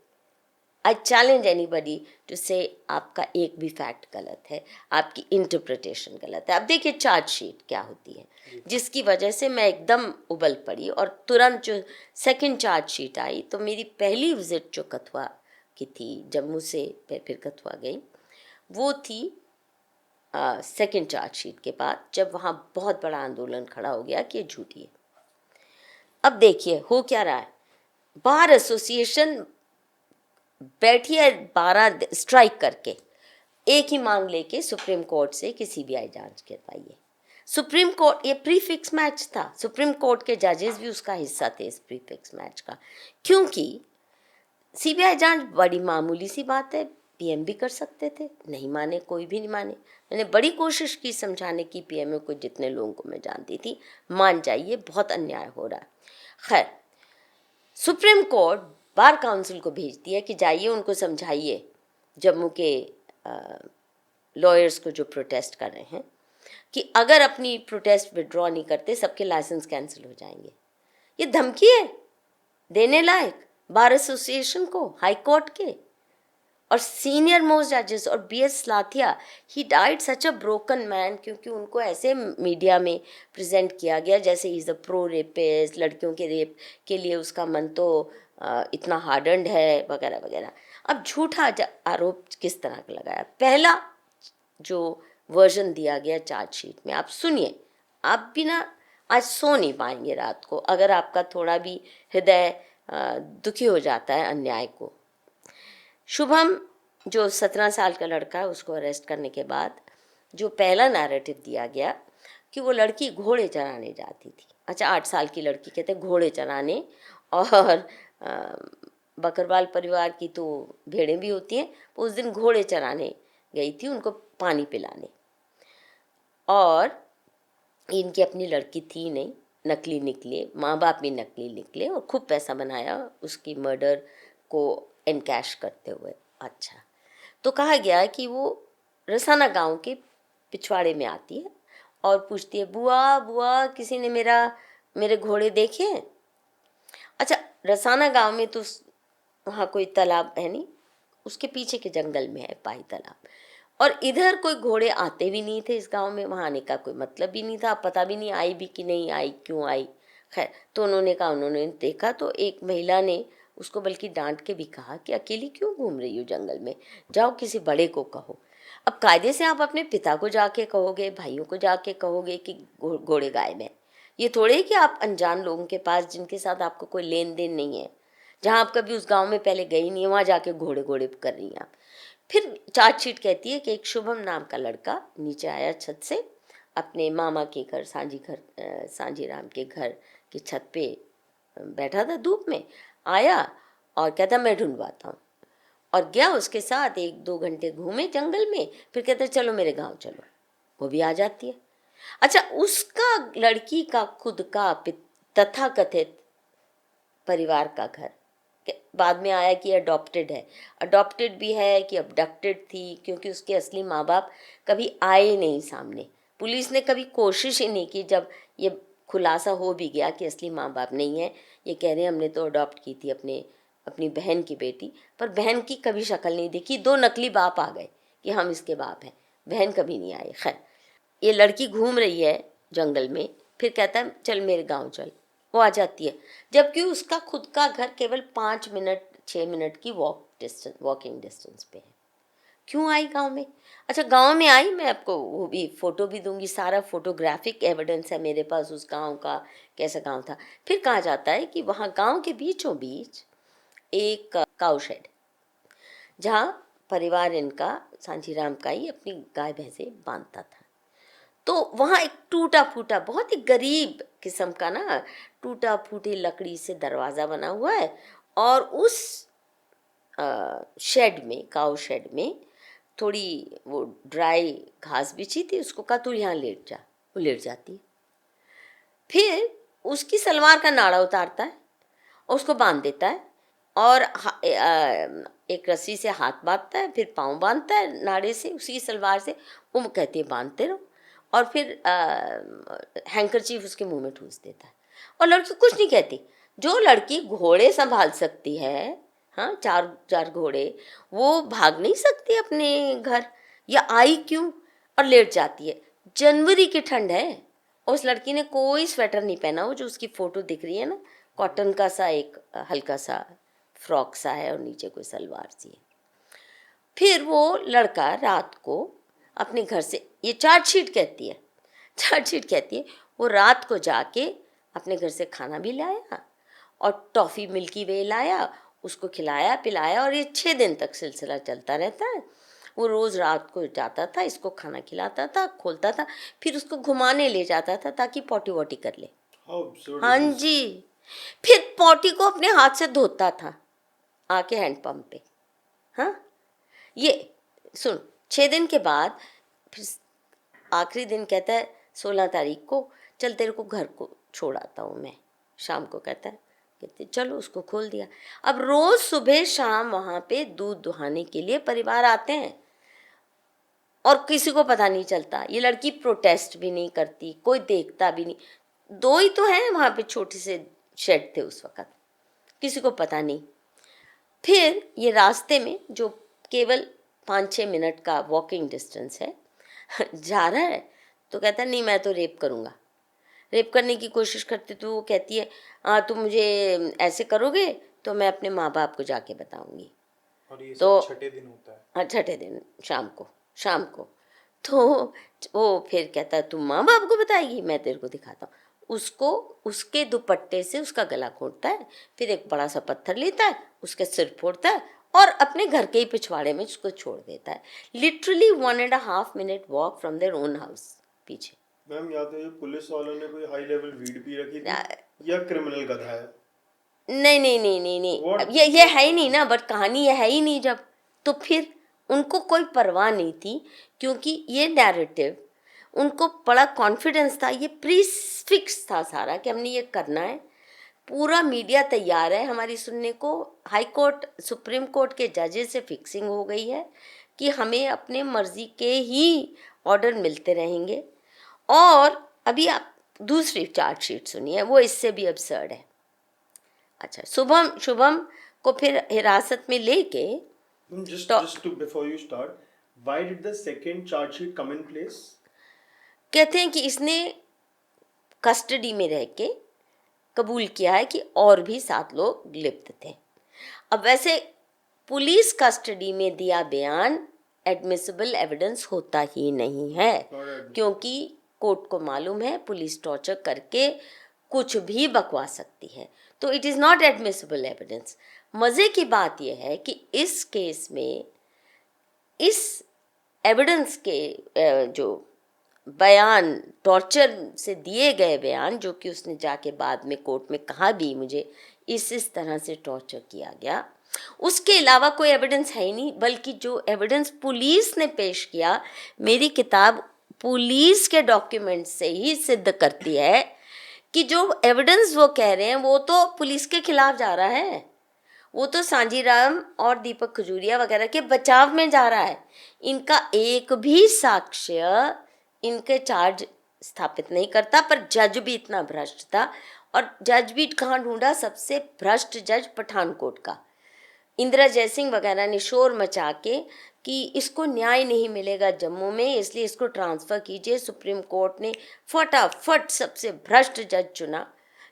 आई चैलेंज एनीबडी टू से आपका एक भी फैक्ट गलत है, आपकी इंटरप्रिटेशन गलत है। अब देखिए चार्जशीट क्या होती है, जिसकी वजह से मैं एकदम उबल पड़ी और तुरंत जो सेकंड चार्जशीट आई, तो मेरी पहली विजिट जो कथुआ की थी, जम्मू से फिर कथुआ गई, वो थी सेकंड चार्जशीट के बाद, जब वहाँ बहुत बड़ा आंदोलन खड़ा हो गया कि ये झूठी है। अब देखिए हो क्या रहा है, बार एसोसिएशन बैठी है 12 स्ट्राइक करके, एक ही मांग लेके सुप्रीम कोर्ट से कि सीबीआई जांच करवाइए। सुप्रीम कोर्ट, ये प्रीफिक्स मैच था, सुप्रीम कोर्ट के जजेस भी उसका हिस्सा थे इस प्रीफिक्स मैच का, क्योंकि सीबीआई जांच बड़ी मामूली सी बात है, पीएम भी कर सकते थे, नहीं माने, कोई भी नहीं माने। मैंने बड़ी कोशिश की समझाने की पीएमओ को, जितने लोगों को मैं जानती थी, मान जाइए बहुत अन्याय हो रहा है। खैर, सुप्रीम कोर्ट बार काउंसिल को भेजती है कि जाइए उनको समझाइए, जम्मू के लॉयर्स को जो प्रोटेस्ट कर रहे हैं, कि अगर अपनी प्रोटेस्ट विड्रॉ नहीं करते सबके लाइसेंस कैंसिल हो जाएंगे। ये धमकी है देने लायक बार एसोसिएशन को, हाई कोर्ट के और सीनियर मोस्ट जजेस। और BS Lathia, he died such a broken man, क्योंकि उनको ऐसे मीडिया में प्रेजेंट किया गया जैसे इज़ अ प्रो रेपिस्ट, लड़कियों के रेप के लिए उसका मन तो इतना हार्डन्ड है वगैरह वगैरह। अब झूठा आरोप किस तरह का लगाया, पहला जो वर्जन दिया गया चार्जशीट में, आप सुनिए, आप भी ना आज सो नहीं पाएंगे रात को अगर आपका थोड़ा भी हृदय दुखी हो जाता है अन्याय को। शुभम जो 17 साल का लड़का है, उसको अरेस्ट करने के बाद जो पहला नैरेटिव दिया गया कि वो लड़की घोड़े चराने जाती थी। अच्छा, 8 साल की लड़की कहते घोड़े चराने, और बकरवाल परिवार की तो भेड़ें भी होती हैं, उस दिन घोड़े चराने गई थी उनको पानी पिलाने, और इनकी अपनी लड़की थी नहीं, नकली निकले, माँ बाप भी नकली निकले और खूब पैसा बनाया उसकी मर्डर को एनकैश करते हुए। अच्छा, तो कहा गया कि वो रसाना गांव के पिछवाड़े में आती है और पूछती है, बुआ बुआ किसी ने मेरे घोड़े देखे हैं? अच्छा, रसाना गांव में तो वहाँ कोई तालाब है नहीं, उसके पीछे के जंगल में है पाई तालाब, और इधर कोई घोड़े आते भी नहीं थे इस गांव में, वहाँ आने का कोई मतलब भी नहीं था, पता भी नहीं आई भी कि नहीं आई, क्यों आई। खैर, तो उन्होंने कहा, उन्होंने देखा, तो एक महिला ने उसको बल्कि डांट के भी कहा कि अकेली क्यों घूम रही हो जंगल में, जाओ किसी बड़े को कहो। अब कायदे से आप अपने पिता को जाके कहोगे, भाइयों को जाके कहोगे कि घोड़े गायब हैं, ये थोड़े कि आप अनजान लोगों के पास, जिनके साथ आपको कोई लेन देन नहीं है, जहाँ आप कभी उस गांव में पहले गई नहीं है, वहाँ जाके घोड़े घोड़े कर रही हैं आप। फिर चार्जशीट कहती है कि एक शुभम नाम का लड़का नीचे आया छत से, अपने मामा के घर, सांझी राम के घर की छत पे बैठा था धूप में, आया और कहता मैं ढूंढवाता हूँ, और गया उसके साथ, 1-2 घंटे घूमे जंगल में, फिर कहते चलो मेरे गांव चलो, वो भी आ जाती है। अच्छा, उसका लड़की का खुद का तथाकथित परिवार का घर, बाद में आया कि अडॉप्टेड है, अडॉप्टेड भी है कि अबडक्टेड थी, क्योंकि उसके असली माँ बाप कभी आए नहीं सामने, पुलिस ने कभी कोशिश ही नहीं की। जब ये खुलासा हो भी गया कि असली माँ बाप नहीं है, ये कह रहे हैं हमने तो अडॉप्ट की थी अपनी बहन की बेटी, पर बहन की कभी शक्ल नहीं देखी, 2 नकली बाप आ गए कि हम इसके बाप हैं, बहन कभी नहीं आई। खैर, ये लड़की घूम रही है जंगल में, फिर कहता है चल मेरे गाँव चल, वो आ जाती है, जबकि उसका खुद का घर केवल 5-6 मिनट की वॉकिंग डिस्टेंस पे है। क्यों आई गांव में? अच्छा, गांव में आई, मैं आपको वो भी फोटो भी दूंगी, सारा फोटोग्राफिक एविडेंस है मेरे पास उस गांव का, कैसा गांव था। फिर कहा जाता है कि वहाँ गांव के बीचों बीच एक काऊ शेड, जहाँ परिवार इनका सांझीराम का ही अपनी गाय भैंसे बांधता था। तो वहाँ एक टूटा फूटा, बहुत ही गरीब किस्म का ना, टूटा फूटी लकड़ी से दरवाज़ा बना हुआ है, और उस शेड में, काऊ शेड में थोड़ी वो ड्राई घास बिछी थी, उसको कहा तू यहाँ लेट जा, वो लेट जाती है। फिर उसकी सलवार का नाड़ा उतारता है और उसको बांध देता है, और एक रस्सी से हाथ बांधता है, फिर पाँव बांधता है नाड़े से, उसी सलवार से, वो कहती है बांधते रहो, और फिर हैंकरचीफ उसके मुंह में ठूस देता है। और लड़की कुछ नहीं कहती। जो लड़की घोड़े संभाल सकती है, हाँ, 4 घोड़े, वो भाग नहीं सकती अपने घर, या आई क्यों और लेट जाती है। जनवरी की ठंड है और उस लड़की ने कोई स्वेटर नहीं पहना। वो जो उसकी फोटो दिख रही है ना, कॉटन का सा एक हल्का सा फ्रॉक सा है और नीचे कोई सलवार सी है। फिर वो लड़का रात को अपने घर से, ये चार्जशीट कहती है, चार्जशीट कहती है, वो रात को जाके अपने घर से खाना भी लाया और टॉफ़ी मिल्की वे लाया, उसको खिलाया पिलाया, और ये 6 दिन तक सिलसिला चलता रहता है। वो रोज़ रात को जाता था, इसको खाना खिलाता था, खोलता था, फिर उसको घुमाने ले जाता था ताकि पॉटी वॉटी कर ले। How absurd हाँ is this? जी, फिर पॉटी को अपने हाथ से धोता था आके हैंडपम्प पे। हाँ, ये सुन, 6 दिन के बाद फिर आखिरी दिन कहता है 16 तारीख को, चल तेरे को घर को छोड़ आता हूँ मैं। शाम को कहता है, कहते चलो, उसको खोल दिया। अब रोज सुबह शाम वहाँ पे दूध दुहाने के लिए परिवार आते हैं और किसी को पता नहीं चलता। ये लड़की प्रोटेस्ट भी नहीं करती, कोई देखता भी नहीं। 2 ही तो हैं वहाँ पे, छोटे से शेड थे उस वक़्त, किसी को पता नहीं। फिर ये रास्ते में जो केवल 5-6 मिनट का वॉकिंग डिस्टेंस है जा रहा है, तो कहता है नहीं मैं तो रेप करूँगा। रेप करने की कोशिश करते तो वो कहती है तुम मुझे ऐसे करोगे तो मैं अपने माँ बाप को जाके बताऊँगी। और ये तो सब 6ठे दिन होता है। हाँ, 6ठे दिन शाम को तो वो फिर कहता है तुम माँ बाप को बताएगी, मैं तेरे को दिखाता हूँ। उसको उसके दुपट्टे से उसका गला घोंटता है, फिर एक बड़ा सा पत्थर लेता है, उसके सिर फोड़ता है और अपने घर के ही पिछवाड़े में उसको छोड़ देता है। Literally 1.5 minute walk from their own house पीछे। मैम, या तो ये पुलिस वालों ने कोई हाई लेवल वीड पी रखी थी या क्रिमिनल गधा है। नहीं, What? अब ये है ही नहीं ना, बट कहानी ये है ही नहीं जब, तो फिर उनको कोई परवाह नहीं थी, क्योंकि ये नैरेटिव उनको बड़ा कॉन्फिडेंस था, ये प्री फिक्स था सारा कि हमने ये करना है। पूरा मीडिया तैयार है हमारी सुनने को। हाई कोर्ट, सुप्रीम कोर्ट के जजेस से फिक्सिंग हो गई है कि हमें अपने मर्जी के ही ऑर्डर मिलते रहेंगे। और अभी आप दूसरी चार्जशीट सुनिए, वो इससे भी अब्सर्ड है। अच्छा, शुभम को फिर हिरासत में लेके Just to before you start, why did the second charge sheet come in place? कहते हैं कि इसने कस्टडी में रह के कबूल किया है कि और भी 7 लोग लिप्त थे। अब वैसे पुलिस कस्टडी में दिया बयान एडमिसिबल एविडेंस होता ही नहीं है, क्योंकि कोर्ट को मालूम है पुलिस टॉर्चर करके कुछ भी बकवा सकती है, तो it is not admissible evidence. मज़े की बात यह है कि इस केस में इस एविडेंस के जो बयान, टॉर्चर से दिए गए बयान, जो कि उसने जाके बाद में कोर्ट में कहा भी मुझे इस तरह से टॉर्चर किया गया, उसके अलावा कोई एविडेंस है ही नहीं। बल्कि जो एविडेंस पुलिस ने पेश किया, मेरी किताब पुलिस के डॉक्यूमेंट से ही सिद्ध करती है कि जो एविडेंस वो कह रहे हैं वो तो पुलिस के खिलाफ जा रहा है, वो तो सांजीराम और दीपक खजूरिया वगैरह के बचाव में जा रहा है। इनका एक भी साक्ष्य इनके चार्ज स्थापित नहीं करता। पर जज भी इतना भ्रष्ट था, और जज भी कहाँ ढूंढा? सबसे भ्रष्ट जज पठानकोट का, इंदिरा जयसिंह वगैरह ने शोर मचा के कि इसको न्याय नहीं मिलेगा जम्मू में, इसलिए इसको ट्रांसफ़र कीजिए। सुप्रीम कोर्ट ने फटाफट सबसे भ्रष्ट जज चुना,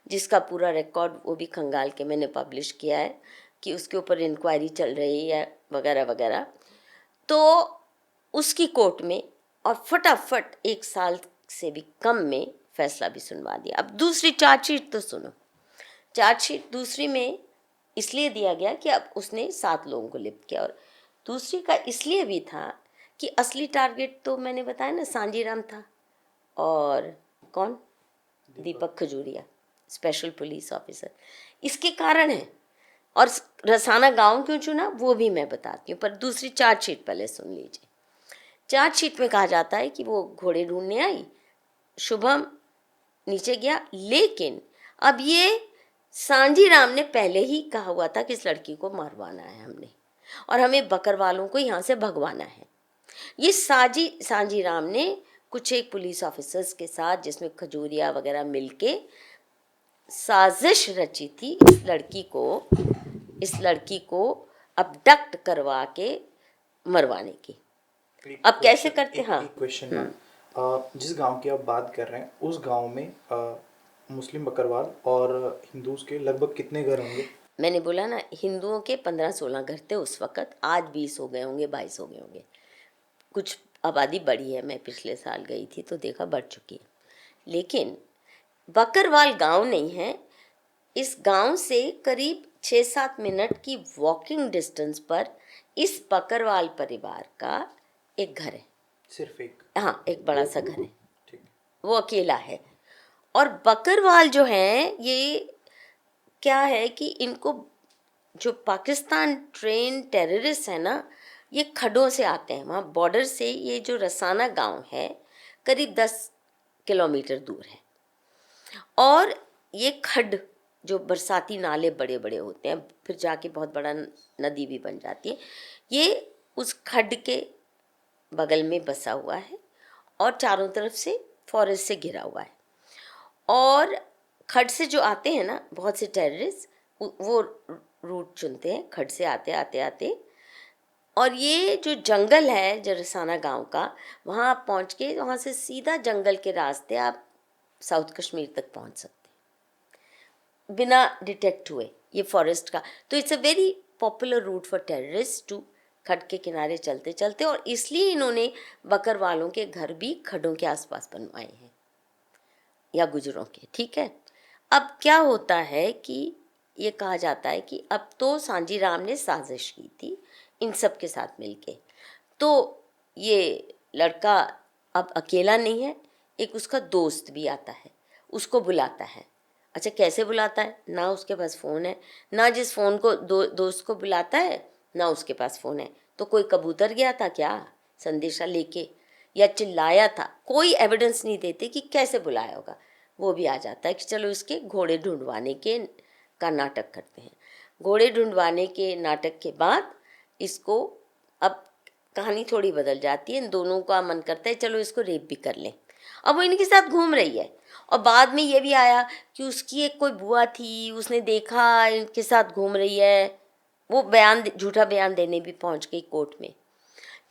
जिसका पूरा रिकॉर्ड वो भी खंगाल के मैंने पब्लिश किया है कि उसके ऊपर इंक्वायरी चल रही है वगैरह वगैरह। तो उसकी कोर्ट में, और फटाफट 1 साल से भी कम में फैसला भी सुनवा दिया। अब दूसरी चार्जशीट तो सुनो। चार्जशीट दूसरी में इसलिए दिया गया कि अब उसने 7 लोगों को लिप्त किया, और दूसरी का इसलिए भी था कि असली टारगेट तो मैंने बताया ना, सांजीराम था और कौन, दीपक खजूरिया, स्पेशल पुलिस ऑफिसर। इसके कारण है। और रसाना गांव क्यों चुना वो भी मैं बताती हूँ, पर दूसरी चार्जशीट पहले सुन लीजिए। चार्जशीट में कहा जाता है कि वो घोड़े ढूंढने आई, शुभम नीचे गया, लेकिन अब ये सांजीराम ने पहले ही कहा हुआ था कि इस लड़की को मारवाना है हमने, और हमें बकरवालों को यहाँ से भगवाना है। ये सांजीराम ने कुछ एक पुलिस ऑफिसर्स के साथ, जिसमें खजूरिया वगैरह मिलके साजिश रची थी इस लड़की को अबडक्ट करवा के मरवाने की। अब कैसे करते हैं? हाँ, एक क्वेश्चन ना, जिस गांव की आप बात कर रहे हैं उस गांव में मुस्लिम बकरवाल और हिंदूज के लगभग कितने घर होंगे? मैंने बोला ना, हिंदुओं के 15-16 घर थे उस वक़्त, आज 20 हो गए होंगे, 22 हो गए होंगे। कुछ आबादी बढ़ी है, मैं पिछले साल गई थी तो देखा बढ़ चुकी है। लेकिन बकरवाल गांव नहीं है, इस गांव से करीब 6-7 मिनट की वॉकिंग डिस्टेंस पर इस बकरवाल परिवार का एक घर है। सिर्फ एक? हाँ, एक बड़ा सा घर है, ठीक। वो अकेला है। और बकरवाल जो हैं, ये क्या है कि इनको जो पाकिस्तान ट्रेन टेररिस्ट है ना, ये खड्डों से आते हैं। वहाँ बॉर्डर से ये जो रसाना गांव है करीब 10 किलोमीटर दूर है, और ये खड्ड जो बरसाती नाले बड़े बड़े होते हैं, फिर जाके बहुत बड़ा नदी भी बन जाती है, ये उस खड्ड के बगल में बसा हुआ है और चारों तरफ से फॉरेस्ट से घिरा हुआ है। और खड्ड से जो आते हैं ना बहुत से टेररिस्ट, वो रूट चुनते हैं खड्ड से आते आते आते, और ये जो जंगल है जरसाना गांव का, वहाँ आप पहुँच के वहाँ से सीधा जंगल के रास्ते आप साउथ कश्मीर तक पहुँच सकते हैं बिना डिटेक्ट हुए, ये फॉरेस्ट का। तो it's a very popular route for terrorist to खड्ड के किनारे चलते चलते, और इसलिए इन्होंने बकरवालों के घर भी खड्डों के आसपास बनवाए हैं, या गुजरों के। ठीक है, अब क्या होता है कि ये कहा जाता है कि अब तो सांजी राम ने साजिश की थी इन सब के साथ मिलके, तो ये लड़का अब अकेला नहीं है, एक उसका दोस्त भी आता है, उसको बुलाता है। अच्छा, कैसे बुलाता है? ना उसके पास फ़ोन है, ना जिस फ़ोन को दोस्त को बुलाता है ना उसके पास फ़ोन है। तो कोई कबूतर गया था क्या संदेशा लेके, या चिल्लाया था? कोई एविडेंस नहीं देते कि कैसे बुलाया होगा। वो भी आ जाता है कि चलो इसके घोड़े ढूंढवाने के का नाटक करते हैं। घोड़े ढूंढवाने के नाटक के बाद इसको, अब कहानी थोड़ी बदल जाती है, इन दोनों का मन करता है चलो इसको रेप भी कर लें। अब वो इनके साथ घूम रही है, और बाद में ये भी आया कि उसकी एक कोई बुआ थी, उसने देखा इनके साथ घूम रही है, वो झूठा बयान देने भी पहुंच गई कोर्ट में।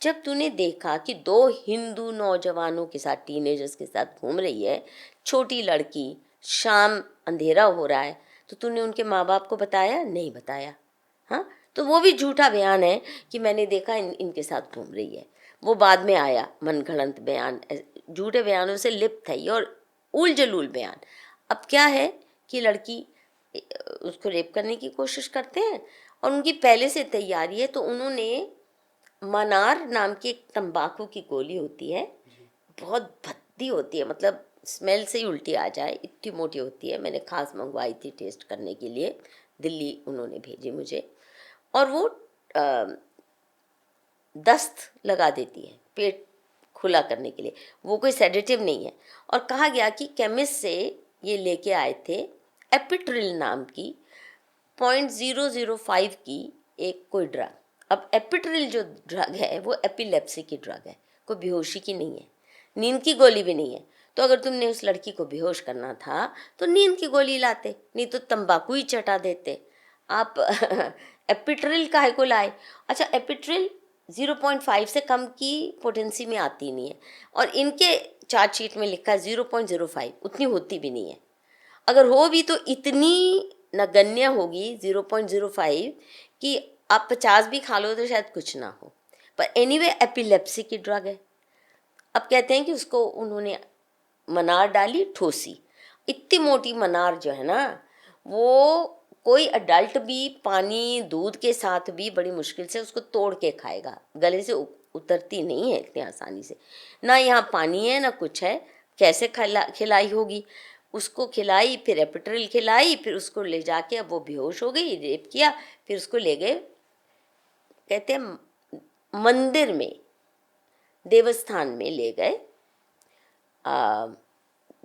जब तूने देखा कि 2 हिंदू नौजवानों के साथ, टीनेजर्स के साथ घूम रही है, छोटी लड़की, शाम अंधेरा हो रहा है, तो तूने उनके माँ बाप को बताया? नहीं बताया। हाँ, तो वो भी झूठा बयान है कि मैंने देखा इनके साथ घूम रही है। वो बाद में आया मनगढ़ंत बयान, झूठे बयानों से लिप्त है ये, और उल जलूल बयान। अब क्या है कि लड़की उसको रेप करने की कोशिश करते हैं, और उनकी पहले से तैयारी है, तो उन्होंने मनार नाम की एक तंबाकू की गोली होती है, बहुत भद्दी होती है, मतलब स्मेल से ही उल्टी आ जाए, इतनी मोटी होती है। मैंने खास मंगवाई थी टेस्ट करने के लिए, दिल्ली उन्होंने भेजी मुझे, और वो दस्त लगा देती है पेट खुला करने के लिए। वो कोई सेडेटिव नहीं है। और कहा गया कि केमिस्ट से ये लेके आए थे एपिट्रिल नाम की 0.005 की एक कोई ड्रग। अब एपिट्रिल जो ड्रग है वो एपिलेप्सी की ड्रग है, कोई बेहोशी की नहीं है, नींद की गोली भी नहीं है। तो अगर तुमने उस लड़की को बेहोश करना था तो नींद की गोली लाते, नहीं तो तंबाकू ही चटा देते। आप एपिट्रिल काहे को लाए? अच्छा, एपिट्रिल 0.5 से कम की पोटेंसी में आती नहीं है, और इनके चार्जशीट में लिखा है 0.05, उतनी होती भी नहीं है। अगर हो भी तो इतनी नगण्य होगी 0.05 कि आप 50 भी खा लो तो शायद कुछ ना हो। पर एनीवे एपिलेप्सी की ड्रग है। अब कहते हैं कि उसको उन्होंने मनार डाली, ठोसी। इतनी मोटी मनार जो है ना, वो कोई अडल्ट भी पानी दूध के साथ भी बड़ी मुश्किल से उसको तोड़ के खाएगा, गले से उतरती नहीं है इतनी आसानी से। ना यहाँ पानी है ना कुछ है, कैसे खिलाई होगी? उसको खिलाई, फिर एपिट्रिल खिलाई, फिर उसको ले जाके, अब वो बेहोश हो गई, रेप किया, फिर उसको ले गए, कहते हैं मंदिर में, देवस्थान में ले गए।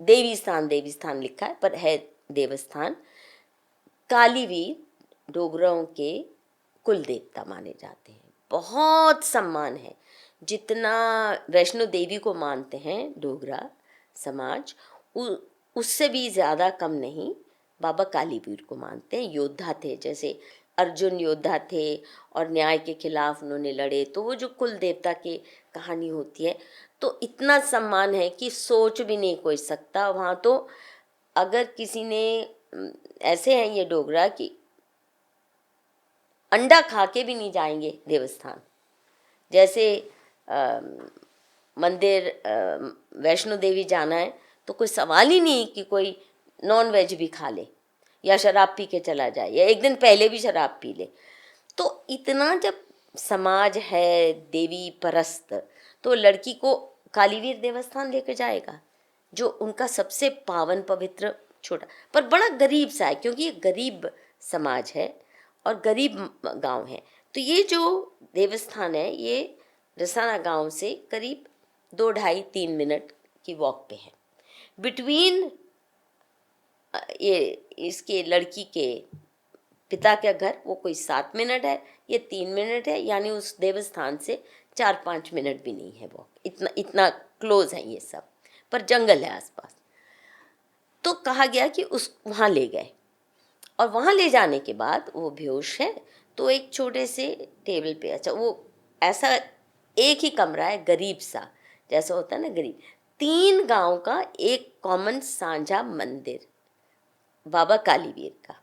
देवी स्थान लिखा है पर है देवस्थान। कालीवीर डोगरों के कुल देवता माने जाते हैं, बहुत सम्मान है। जितना वैष्णो देवी को मानते हैं डोगरा समाज, उससे भी ज़्यादा कम नहीं बाबा कालीवीर को मानते हैं, योद्धा थे, जैसे अर्जुन योद्धा थे और न्याय के खिलाफ उन्होंने लड़े, तो वो जो कुल देवता की कहानी होती है, तो इतना सम्मान है कि सोच भी नहीं कोई सकता वहाँ। तो अगर किसी ने ऐसे हैं ये डोगरा कि अंडा खा के भी नहीं जाएंगे देवस्थान। जैसे मंदिर वैष्णो देवी जाना है तो कोई सवाल ही नहीं कि कोई नॉन वेज भी खा ले या शराब पी के चला जाए या एक दिन पहले भी शराब पी ले। तो इतना जब समाज है देवी परस्त, तो लड़की को कालीवीर देवस्थान लेकर जाएगा जो उनका सबसे पावन पवित्र छोटा पर बड़ा गरीब सा है, क्योंकि ये गरीब समाज है और गरीब गांव है। तो ये जो देवस्थान है ये रसाना गांव से करीब 2-2.5-3 मिनट की वॉक पे है। बिटवीन ये इसके लड़की के पिता का घर वो कोई 7 मिनट है, ये 3 मिनट है, यानी उस देवस्थान से 4-5 मिनट भी नहीं है वॉक। इतना इतना क्लोज है ये सब, पर जंगल है आसपास। तो कहा गया कि उस वहाँ ले गए और वहाँ ले जाने के बाद वो बेहोश है, तो एक छोटे से टेबल पे, अच्छा वो ऐसा एक ही कमरा है गरीब सा, जैसा होता है ना गरीब, 3 गांव का एक कॉमन साझा मंदिर बाबा कालीवीर का।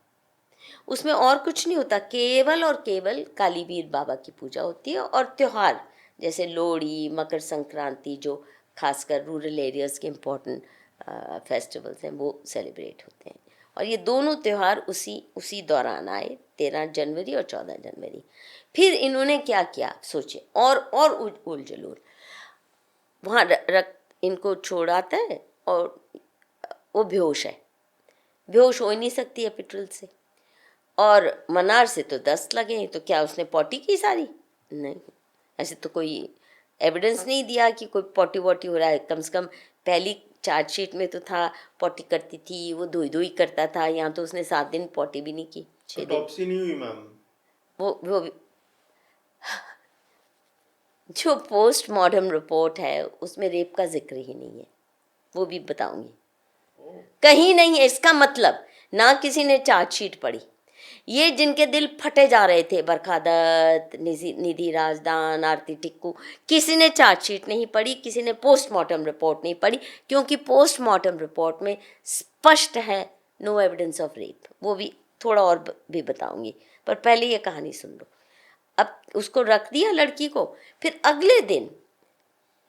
उसमें और कुछ नहीं होता, केवल और केवल कालीवीर बाबा की पूजा होती है और त्यौहार जैसे लोहड़ी, मकर संक्रांति, जो खासकर रूरल एरियाज़ के इम्पोर्टेंट फेस्टिवल्स हैं वो सेलिब्रेट होते हैं। और ये दोनों त्यौहार उसी दौरान आए, 13 जनवरी और 14 जनवरी। फिर इन्होंने क्या किया सोचे, और उल जलूल वहाँ रख इनको छोड़ाता है और वो बेहोश है, बेहोश हो ही नहीं सकती है पेट्रोल से, और मनार से तो 10 लगे, तो क्या उसने पॉटी की सारी? नहीं, ऐसे तो कोई एविडेंस नहीं दिया कि कोई पॉटी वॉटी हो रहा है। कम से कम पहली चार्जशीट में तो था पॉटी करती थी, वो धोई करता था। यहाँ तो उसने 7 दिन पॉटी भी नहीं की, 6 दिन। ऑटोप्सी नहीं हुई मैम? वो जो पोस्टमार्टम रिपोर्ट है उसमें रेप का जिक्र ही नहीं है, वो भी बताऊंगी, कहीं नहीं है। इसका मतलब ना किसी ने चार्जशीट पढ़ी। ये जिनके दिल फटे जा रहे थे, बरखा दत्त, निधि राजदान, आरती टिक्कू, किसी ने चार्जशीट नहीं पढ़ी, किसी ने पोस्टमार्टम रिपोर्ट नहीं पढ़ी, क्योंकि पोस्टमार्टम रिपोर्ट में स्पष्ट है नो एविडेंस ऑफ रेप। वो भी थोड़ा और भी बताऊंगी, पर पहले ये कहानी सुन लो। अब उसको रख दिया लड़की को, फिर अगले दिन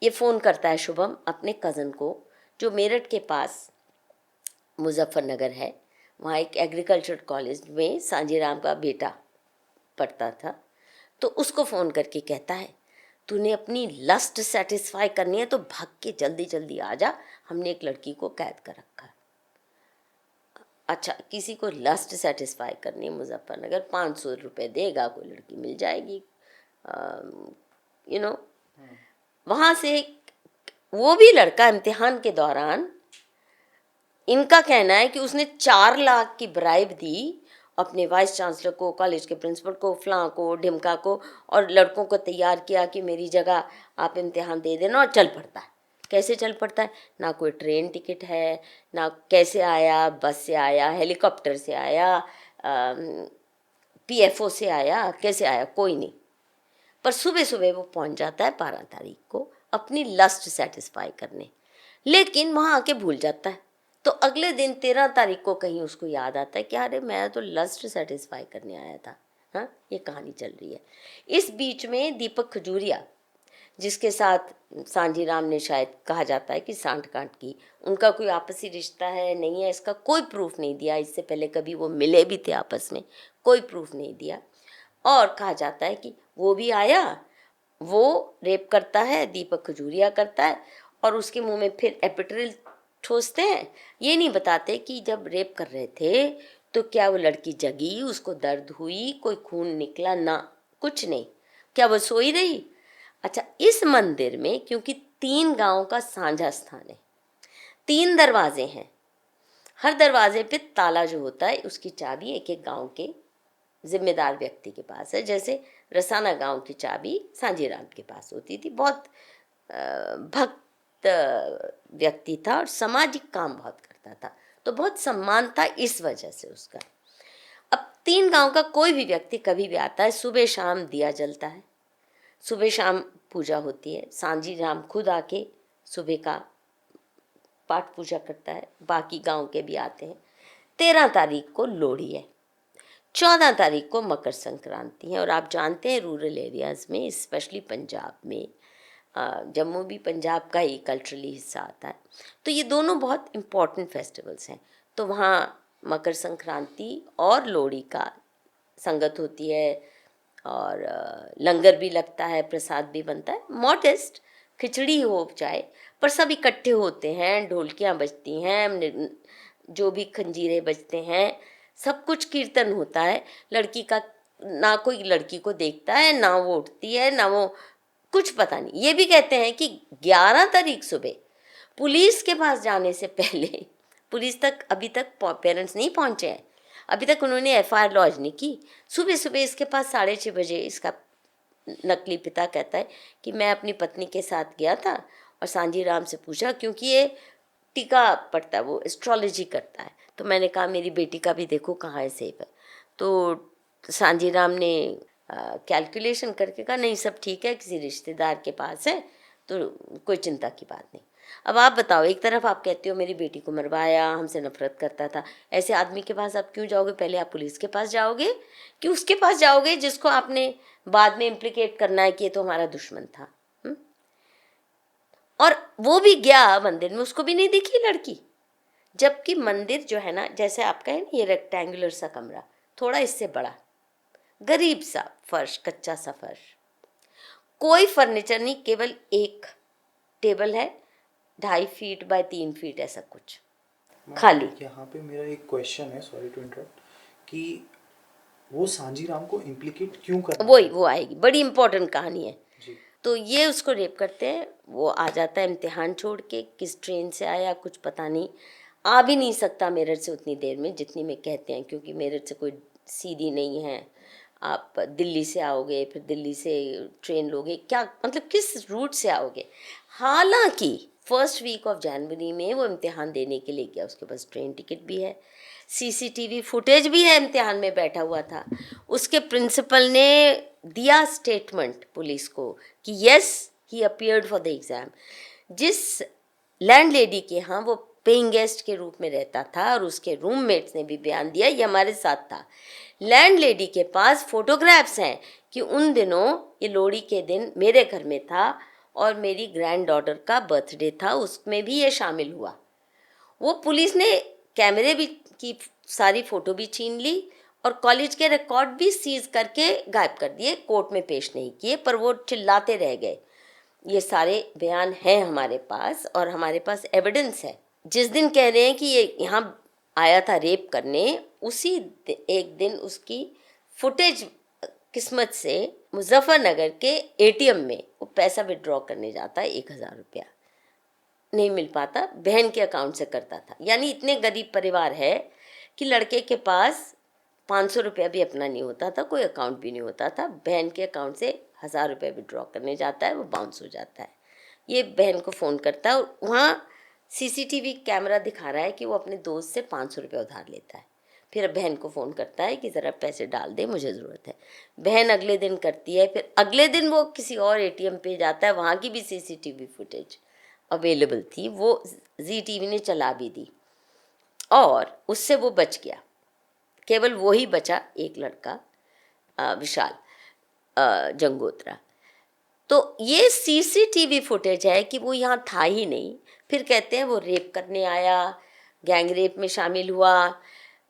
ये फ़ोन करता है शुभम अपने कज़न को, जो मेरठ के पास मुजफ्फरनगर है, वहाँ एक एग्रीकल्चर कॉलेज में सांजीराम का बेटा पढ़ता था। तो उसको फ़ोन करके कहता है तूने अपनी लस्ट सेटिस्फाई करनी है तो भाग के जल्दी जल्दी आ जा, हमने एक लड़की को कैद कर रखा है। अच्छा, किसी को लस्ट सेटिस्फाई करनी है मुजफ्फरनगर, 500 रुपये देगा कोई लड़की मिल जाएगी, वहाँ से। वो भी लड़का इम्तिहान के दौरान, इनका कहना है कि उसने 4 लाख की ब्राइब दी अपने वाइस चांसलर को, कॉलेज के प्रिंसिपल को, फलां को, ढिमका को, और लड़कों को तैयार किया कि मेरी जगह आप इम्तिहान दे देना, और चल पड़ता है। कैसे चल पड़ता है? ना कोई ट्रेन टिकट है, ना कैसे आया, बस से आया, हेलीकॉप्टर से आया, PFO से आया, कैसे आया कोई नहीं। पर सुबह सुबह वो पहुंच जाता है 12 तारीख को अपनी लस्ट सेटिस्फाई करने, लेकिन वहाँ आके भूल जाता है। तो अगले दिन 13 तारीख को कहीं उसको याद आता है कि अरे मैं तो लस्ट सेटिस्फाई करने आया था। हाँ, ये कहानी चल रही है। इस बीच में दीपक खजूरिया, जिसके साथ सांजीराम ने शायद कहा जाता है कि सांठ गांठ की, उनका कोई आपसी रिश्ता है नहीं है, इसका कोई प्रूफ नहीं दिया। इससे पहले कभी वो मिले भी थे आपस में, कोई प्रूफ नहीं दिया। और कहा जाता है कि वो भी आया, वो रेप करता है, दीपक खजूरिया करता है, और उसके मुंह में फिर एपिड्रिल ठोसते हैं। ये नहीं बताते कि जब रेप कर रहे थे तो क्या वो लड़की जगी, उसको दर्द हुई, कोई खून निकला, ना कुछ नहीं, क्या वो सोई रही? अच्छा, इस मंदिर में क्योंकि 3 गांव का साझा स्थान है, 3 दरवाजे हैं, हर दरवाजे पे ताला जो होता है उसकी चाबी एक एक गांव के जिम्मेदार व्यक्ति के पास है। जैसे रसाना गांव की चाबी सांजीराम के पास होती थी। बहुत भक्त व्यक्ति था और सामाजिक काम बहुत करता था, तो बहुत सम्मान था इस वजह से उसका। अब 3 गांव का कोई भी व्यक्ति कभी भी आता है, सुबह शाम दिया जलता है, सुबह शाम पूजा होती है, सांझी राम खुद आके सुबह का पाठ पूजा करता है, बाकी गांव के भी आते हैं। 13 तारीख को लोहड़ी है, 14 तारीख को मकर संक्रांति है। और आप जानते हैं रूरल एरियाज़ में, स्पेशली पंजाब में, जम्मू भी पंजाब का ही कल्चरली हिस्सा आता है, तो ये दोनों बहुत इम्पॉर्टेंट फेस्टिवल्स हैं। तो वहाँ मकर संक्रांति और लोहड़ी का संगत होती है, और लंगर भी लगता है, प्रसाद भी बनता है, मॉडेस्ट खिचड़ी हो चाहे, पर सब इकट्ठे होते हैं, ढोलकियाँ बजती हैं, जो भी खंजीरे बजते हैं, सब कुछ कीर्तन होता है। लड़की का ना कोई लड़की को देखता है, ना वो उठती है, ना वो कुछ पता नहीं। ये भी कहते हैं कि 11 तारीख सुबह पुलिस के पास जाने से पहले, पुलिस तक अभी तक पेरेंट्स नहीं पहुंचे हैं, अभी तक उन्होंने एफआईआर लॉन्च नहीं की। सुबह सुबह इसके पास 6:30 बजे इसका नकली पिता कहता है कि मैं अपनी पत्नी के साथ गया था और सांझी राम से पूछा, क्योंकि ये टीका पढ़ता है, वो एस्ट्रोलॉजी करता है, तो मैंने कहा मेरी बेटी का भी देखो कहाँ है सेव है। तो सांझी राम ने कैलकुलेशन करके कहा नहीं सब ठीक है, किसी रिश्तेदार के पास है, तो कोई चिंता की बात नहीं। अब आप बताओ, एक तरफ आप कहते हो मेरी बेटी को मरवाया, हमसे नफरत करता था, ऐसे आदमी के पास आप क्यों जाओगे? पहले आप पुलिस के पास जाओगे कि उसके पास जाओगे जिसको आपने बाद में इम्प्लिकेट करना है कि ये तो हमारा दुश्मन था। और वो भी गया मंदिर में, उसको भी नहीं दिखी लड़की, जबकि मंदिर जो है ना, जैसे आपका है ना ये रेक्टेंगुलर सा कमरा, थोड़ा इससे बड़ा, गरीब सा फर्श, कच्चा सा फर्श, कोई फर्नीचर नहीं, केवल एक टेबल है 2.5 फीट बाय 3 फीट ऐसा कुछ, खाली। यहाँ पे मेरा एक क्वेश्चन है, सॉरी टू इंटरप्ट, कि वो सांझी राम को इम्प्लिकेट क्यों कर, वो आएगी, बड़ी इंपॉर्टेंट कहानी है जी। तो ये उसको रेप करते हैं, वो आ जाता है इम्तिहान छोड़ के, किस ट्रेन से आया कुछ पता नहीं, आ भी नहीं सकता मेरठ से उतनी देर में जितनी में कहते हैं, क्योंकि मेरठ से कोई सीधी नहीं है, आप दिल्ली से आओगे, फिर दिल्ली से ट्रेन लोगे, क्या मतलब किस रूट से आओगे। हालांकि फर्स्ट वीक ऑफ जनवरी में वो इम्तिहान देने के लिए गया, उसके पास ट्रेन टिकट भी है, सीसीटीवी फुटेज भी है, इम्तिहान में बैठा हुआ था। उसके प्रिंसिपल ने दिया स्टेटमेंट पुलिस को कि yes he appeared for the exam. जिस लैंडलेडी के यहाँ वो पेइंग गेस्ट के रूप में रहता था, और उसके रूममेट्स ने भी बयान दिया, ये हमारे साथ था, लैंडलेडी के पास फोटोग्राफ्स हैं कि उन दिनों ये लोहड़ी के दिन मेरे घर में था और मेरी ग्रैंड डॉटर का बर्थडे था, उसमें भी ये शामिल हुआ। वो पुलिस ने कैमरे भी की सारी फ़ोटो भी छीन ली और कॉलेज के रिकॉर्ड भी सीज करके गायब कर दिए, कोर्ट में पेश नहीं किए, पर वो चिल्लाते रह गए। ये सारे बयान हैं हमारे पास और हमारे पास एविडेंस है। जिस दिन कह रहे हैं कि ये यहाँ आया था रेप करने, उसी एक दिन उसकी फुटेज किस्मत से मुजफ्फरनगर के एटीएम में वो पैसा विड्रॉ करने जाता है, 1000 रुपया नहीं मिल पाता, बहन के अकाउंट से करता था। यानी इतने गरीब परिवार है कि लड़के के पास 500 रुपया भी अपना नहीं होता था, कोई अकाउंट भी नहीं होता था, बहन के अकाउंट से 1000 रुपया विड्रॉ करने जाता है, वो बाउंस हो जाता है। ये बहन को फ़ोन करता है और वहाँ सीसीटीवी कैमरा दिखा रहा है कि वो अपने दोस्त से 500 रुपया उधार लेता है। फिर बहन को फ़ोन करता है कि ज़रा पैसे डाल दे, मुझे ज़रूरत है। बहन अगले दिन करती है, फिर अगले दिन वो किसी और एटीएम पे जाता है, वहाँ की भी सीसीटीवी फुटेज अवेलेबल थी, वो जी टीवी ने चला भी दी और उससे वो बच गया। केवल वो ही बचा, एक लड़का विशाल जंगोत्रा। तो ये सीसीटीवी फुटेज है कि वो यहाँ था ही नहीं। फिर कहते हैं वो रेप करने आया, गैंग रेप में शामिल हुआ,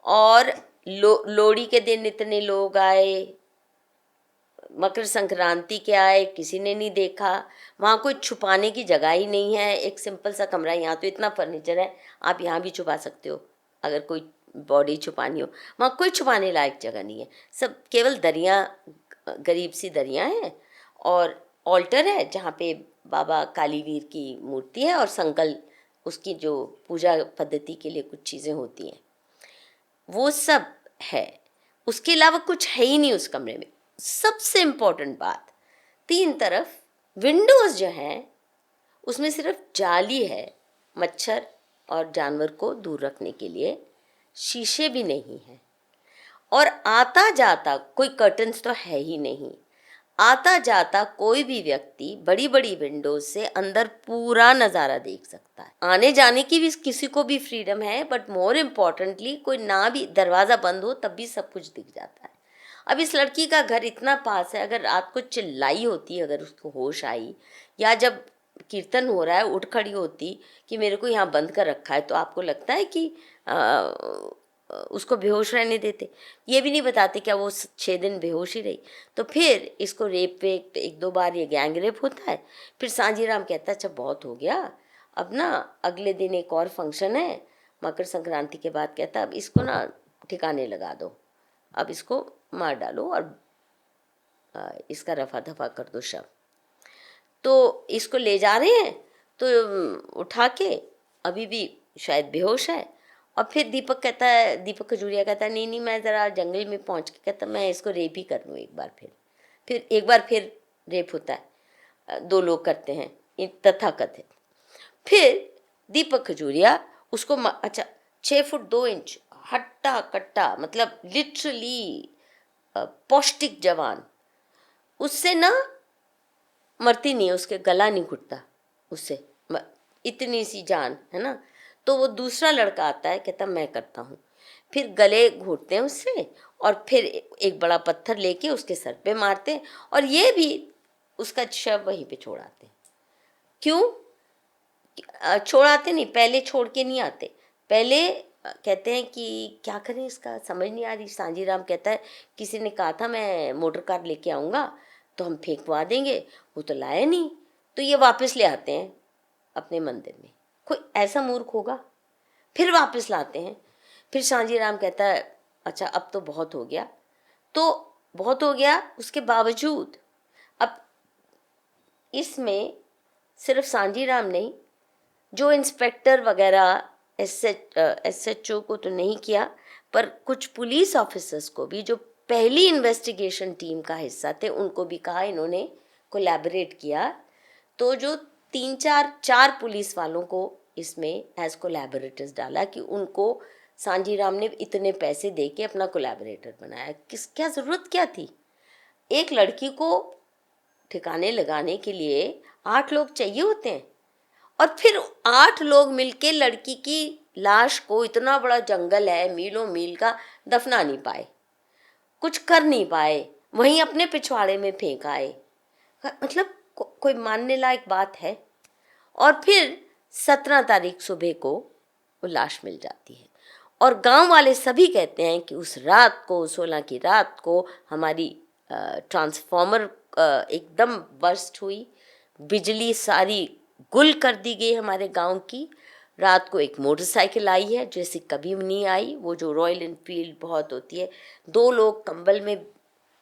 और लोहड़ी के दिन इतने लोग आए, मकर संक्रांति के आए, किसी ने नहीं देखा। वहाँ कोई छुपाने की जगह ही नहीं है, एक सिंपल सा कमरा, यहाँ तो इतना फर्नीचर है, आप यहाँ भी छुपा सकते हो अगर कोई बॉडी छुपानी हो। वहाँ कोई छुपाने लायक जगह नहीं है, सब केवल दरिया, गरीब सी दरिया है, और ऑल्टर है जहाँ पे बाबा कालीवीर की मूर्ति है, और संकल उसकी जो पूजा पद्धति के लिए कुछ चीज़ें होती हैं, वो सब है। उसके अलावा कुछ है ही नहीं उस कमरे में। सबसे इम्पोर्टेंट बात, 3 तरफ विंडोज़ जो हैं उसमें सिर्फ जाली है, मच्छर और जानवर को दूर रखने के लिए शीशे भी नहीं हैं, और आता जाता कोई कर्टन्स तो है ही नहीं, आता जाता कोई भी व्यक्ति बड़ी बड़ी विंडोज से अंदर पूरा नज़ारा देख सकता है। आने जाने की भी किसी को भी फ्रीडम है, बट मोर इम्पोर्टेंटली कोई ना भी दरवाज़ा बंद हो तब भी सब कुछ दिख जाता है। अब इस लड़की का घर इतना पास है, अगर रात को चिल्लाई होती, अगर उसको होश आई, या जब कीर्तन हो रहा है उठ खड़ी होती कि मेरे को यहाँ बंद कर रखा है, तो आपको लगता है कि उसको बेहोश रहने देते? ये भी नहीं बताते क्या वो 6 दिन बेहोश ही रही। तो फिर इसको रेप वेप 1-2 बार ये गैंग रेप होता है। फिर सांजीराम कहता है अच्छा बहुत हो गया, अब ना अगले दिन एक और फंक्शन है मकर संक्रांति के बाद, कहता अब इसको ना ठिकाने लगा दो, अब इसको मार डालो और इसका रफा दफा कर दो शव। तो इसको ले जा रहे हैं, तो उठा के अभी भी शायद बेहोश है। और फिर दीपक दीपक खजूरिया कहता है नहीं मैं ज़रा जंगल में पहुंच के, कहता मैं इसको रेप ही कर लूँ एक बार फिर रेप होता है, 2 लोग करते हैं तथाकथित। फिर दीपक खजूरिया उसको अच्छा 6 फुट 2 इंच हट्टा कट्टा, मतलब लिटरली पौष्टिक जवान, उससे ना मरती नहीं है, उसके गला नहीं घुटता उससे, इतनी सी जान है ना। तो वो दूसरा लड़का आता है, कहता मैं करता हूँ, फिर गले घोटते हैं उससे और फिर एक बड़ा पत्थर लेके उसके सर पे मारते हैं, और ये भी उसका शव वहीं पे छोड़ आते हैं। क्यों छोड़ आते? नहीं, पहले छोड़ के नहीं आते, पहले कहते हैं कि क्या करें, इसका समझ नहीं आ रही। सांजीराम कहता है किसी ने कहा था मैं मोटर कार लेके आऊँगा तो हम फेंकवा देंगे, वो तो लाया नहीं, तो ये वापस ले आते हैं अपने मंदिर में। कोई ऐसा मूर्ख होगा? फिर वापस लाते हैं। फिर सांजीराम कहता है अच्छा अब तो बहुत हो गया, तो बहुत हो गया। उसके बावजूद अब इसमें सिर्फ सांजीराम नहीं, जो इंस्पेक्टर वगैरह SHO को तो नहीं किया, पर कुछ पुलिस ऑफिसर्स को भी जो पहली इन्वेस्टिगेशन टीम का हिस्सा थे उनको भी कहा, इन्होंने कोलैबोरेट किया। तो जो 3-4 पुलिस वालों को इसमें एज कोलैबोरेटर्स डाला कि उनको सांजीराम ने इतने पैसे दे के अपना कोलैबोरेटर बनाया। क्या ज़रूरत क्या थी? एक लड़की को ठिकाने लगाने के लिए 8 लोग चाहिए होते हैं, और फिर 8 लोग मिलके लड़की की लाश को, इतना बड़ा जंगल है मीलों मील का, दफना नहीं पाए, कुछ कर नहीं पाए, वहीं अपने पिछवाड़े में फेंक आए। मतलब कोई मानने लायक बात है? और फिर 17 तारीख सुबह को वो लाश मिल जाती है, और गांव वाले सभी कहते हैं कि उस रात को, 16 की रात को हमारी ट्रांसफॉर्मर एकदम बर्स्ट हुई, बिजली सारी गुल कर दी गई हमारे गांव की। रात को एक मोटरसाइकिल आई है जैसी कभी नहीं आई, वो जो रॉयल एनफील्ड बहुत होती है। 2 लोग कंबल में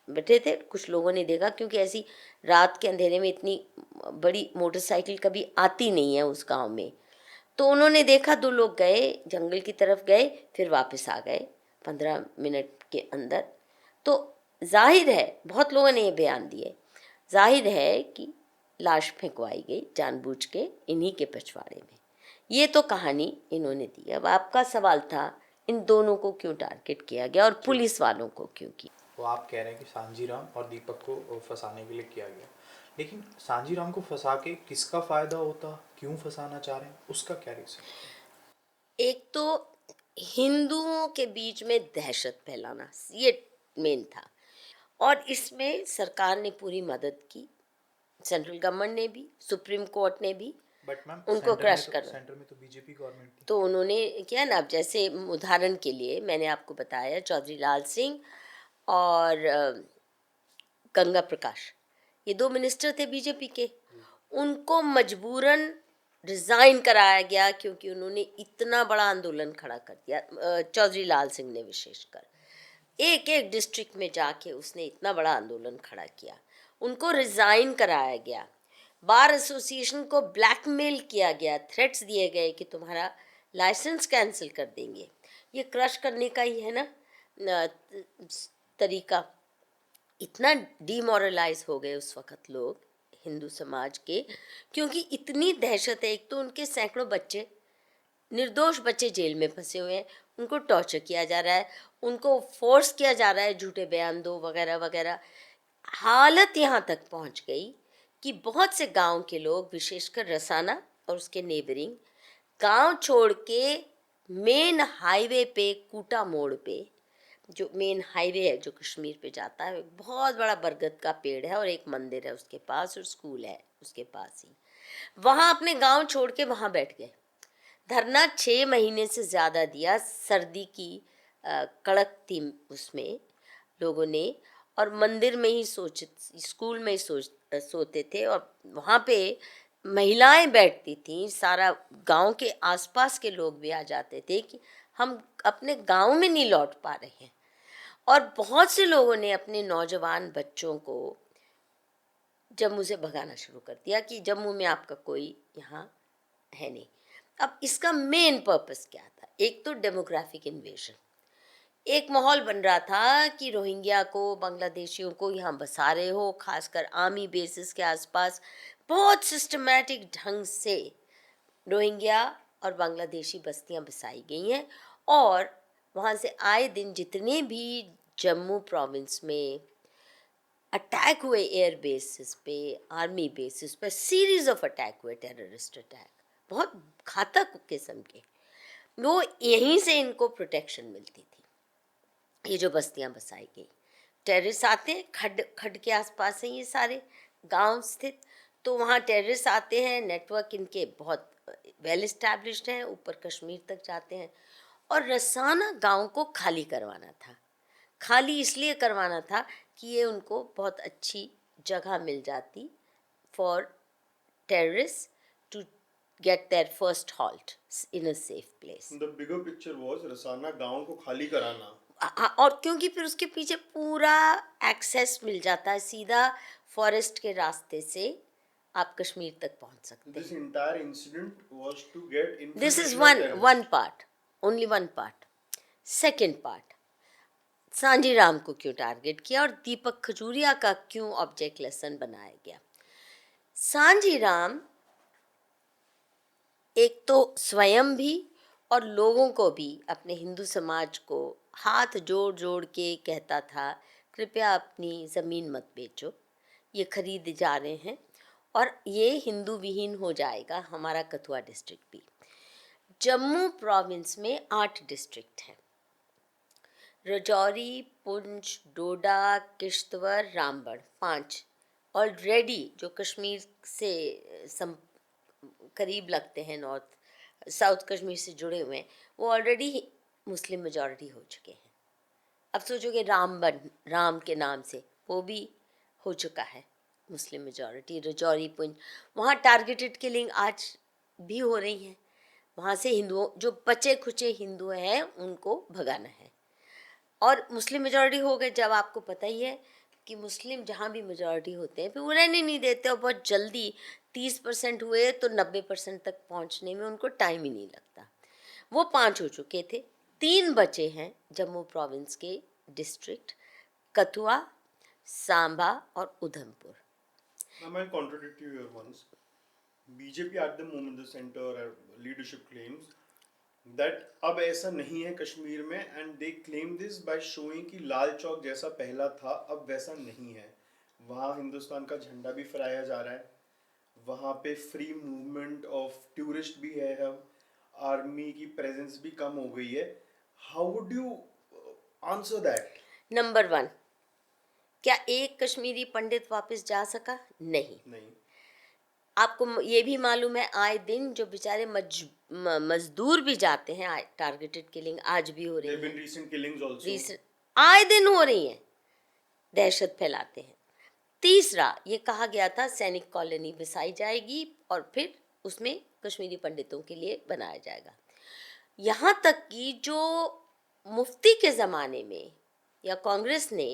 बैठे थे, कुछ लोगों ने देखा, क्योंकि ऐसी रात के अंधेरे में इतनी बड़ी मोटरसाइकिल कभी आती नहीं है उस गांव में। तो उन्होंने देखा, 2 लोग गए जंगल की तरफ गए, फिर वापस आ गए 15 मिनट के अंदर। तो जाहिर है, बहुत लोगों ने ये बयान दिए, जाहिर है कि लाश फेंकवाई गई जानबूझ के इन्हीं के पिछवाड़े में। ये तो कहानी इन्होंने दी। अब आपका सवाल था इन दोनों को क्यों टारगेट किया गया और पुलिस वालों को क्यों किया? तो आप कह रहे हैं कि सांजीराम और दीपक को फंसाने के लिए किया गया, लेकिन सांजीराम को फंसा के किसका फ़ायदा होता, क्यों फंसाना चाह रहे हैं, उसका क्या रीज़न? एक तो हिंदुओं के बीच में दहशत फैलाना, ये मेन था, और इसमें सरकार ने पूरी मदद की, सेंट्रल गवर्नमेंट ने भी, सुप्रीम कोर्ट ने भी बट मैम उनको क्रश कर। सेंटर में तो बीजेपी गवर्नमेंट थी। तो उन्होंने किया ना। अब जैसे उदाहरण के लिए मैंने आपको बताया चौधरी लाल सिंह और गंगा प्रकाश, ये 2 मिनिस्टर थे बीजेपी के, उनको मजबूरन रिज़ाइन कराया गया क्योंकि उन्होंने इतना बड़ा आंदोलन खड़ा कर दिया। चौधरी लाल सिंह ने विशेषकर एक एक डिस्ट्रिक्ट में जाके उसने इतना बड़ा आंदोलन खड़ा किया, उनको रिज़ाइन कराया गया। बार एसोसिएशन को ब्लैकमेल किया गया, थ्रेट्स दिए गए कि तुम्हारा लाइसेंस कैंसिल कर देंगे। ये क्रश करने का ही है ना तरीका। इतना डीमोरलाइज हो गए उस वक़्त लोग हिंदू समाज के, क्योंकि इतनी दहशत है। एक तो उनके सैकड़ों बच्चे निर्दोष बच्चे जेल में फंसे हुए हैं, उनको टॉर्चर किया जा रहा है, उनको फोर्स किया जा रहा है झूठे बयान दो वगैरह वगैरह। हालत यहाँ तक पहुँच गई कि बहुत से गांव के लोग, विशेषकर रसाना और उसके नेबरिंग गांव छोड़ के मेन हाईवे पे, कूटा मोड़ पे, जो मेन हाईवे है जो कश्मीर पे जाता है, एक बहुत बड़ा बरगद का पेड़ है और एक मंदिर है उसके पास और स्कूल है उसके पास ही, वहाँ अपने गांव छोड़ के वहाँ बैठ गए। धरना 6 महीने से ज़्यादा दिया, सर्दी की कड़क थी उसमें लोगों ने, और मंदिर में ही स्कूल में ही सोते थे, और वहाँ पे महिलाएं बैठती थीं, सारा गांव के आसपास के लोग भी आ जाते थे कि हम अपने गांव में नहीं लौट पा रहे हैं। और बहुत से लोगों ने अपने नौजवान बच्चों को जम्मू से भगाना शुरू कर दिया कि जम्मू में आपका कोई यहाँ है नहीं। अब इसका मेन पर्पस क्या था? एक तो डेमोग्राफिक इन्वेजन, एक माहौल बन रहा था कि रोहिंग्या को, बांग्लादेशियों को यहाँ बसा रहे हो, खासकर आर्मी बेसिस के आसपास बहुत सिस्टमैटिक ढंग से रोहिंग्या और बांग्लादेशी बस्तियाँ बसाई गई हैं, और वहाँ से आए दिन जितने भी जम्मू प्रोविंस में अटैक हुए एयर बेसिस पे, आर्मी बेसिस पे, सीरीज ऑफ अटैक हुए, टेररिस्ट अटैक, बहुत घातक किस्म के, वो यहीं से इनको प्रोटेक्शन मिलती थी। ये जो बस्तियां बसाई गई, टेररिस्ट आते हैं, खड खड के आसपास हैं ये सारे गांव स्थित, तो वहाँ टेररिस्ट आते हैं, नेटवर्क इनके बहुत वेल इस्टेब्लिश्ड हैं, ऊपर कश्मीर तक जाते हैं। और रसाना गांव को खाली करवाना था, खाली इसलिए करवाना था कि ये उनको बहुत अच्छी जगह मिल जाती for terrorist to get their first halt in a safe place. The bigger picture was Rasana गांव को खाली कराना। और क्योंकि फिर उसके पीछे पूरा एक्सेस मिल जाता है, सीधा फॉरेस्ट के रास्ते से आप कश्मीर तक पहुंच सकते हैं। This entire incident was to get this is infiltration one part, only one part. Second part, Sanji Ram को क्यों टारगेट किया और दीपक खजूरिया का क्यों ऑब्जेक्ट लेसन बनाया गया? सांजी राम एक तो स्वयं भी और लोगों को भी, अपने हिंदू समाज को हाथ जोड़ जोड़ के कहता था, कृपया अपनी ज़मीन मत बेचो, ये खरीदे जा रहे हैं और ये हिंदू विहीन हो जाएगा हमारा कथुआ डिस्ट्रिक्ट भी। जम्मू प्रोविंस में 8 डिस्ट्रिक्ट हैं, राजौरी, पुंछ, डोडा, किश्तवाड़, रामबन, 5 ऑलरेडी जो कश्मीर से करीब लगते हैं, नॉर्थ साउथ कश्मीर से जुड़े हुए हैं, वो ऑलरेडी मुस्लिम मेजॉरिटी हो चुके हैं। अब सोचोगे रामबन, राम के नाम से, वो भी हो चुका है मुस्लिम मेजॉरिटी। राजौरी, पुंछ, वहाँ टारगेटेड किलिंग आज भी हो रही हैं, वहाँ से हिंदुओं, जो बचे खुचे हिंदू हैं उनको भगाना है। और मुस्लिम मेजॉरिटी हो गए, जब आपको पता ही है कि मुस्लिम जहाँ भी मेजॉरिटी होते हैं फिर वो रहने नहीं देते, और बहुत जल्दी 30% हुए तो 90% तक पहुँचने में उनको टाइम ही नहीं लगता। वो 5 हो चुके थे, 3 बचे हैं जम्मू प्रोविंस के डिस्ट्रिक्ट, कथुआ, सांबा और Udhampur. Now, I'll contradict you here once. BJP at the moment, the center leadership claims that अब ऐसा नहीं है कश्मीर में, and they claim this by showing कि लाल चौक जैसा पहला था अब वैसा नहीं है। वहाँ हिंदुस्तान का झंडा भी फहराया जा रहा है, वहाँ पे फ्री मूवमेंट ऑफ टूरिस्ट भी है, अब आर्मी की प्रेजेंस भी कम हो गई है। How would you answer that? Number 1, क्या एक कश्मीरी पंडित वापस जा सका? नहीं। नहीं। आपको ये भी मालूम है, आए दिन जो बेचारे मजदूर भी जाते हैं, टारगेटेड किलिंग आज भी हो रही है, recent killings also. आए दिन हो रही हैं, दहशत फैलाते हैं। तीसरा, ये कहा गया था सैनिक कॉलोनी बसाई जाएगी और फिर उसमें कश्मीरी पंडितों के लिए बनाया जाएगा। यहाँ तक कि जो मुफ्ती के ज़माने में या कांग्रेस ने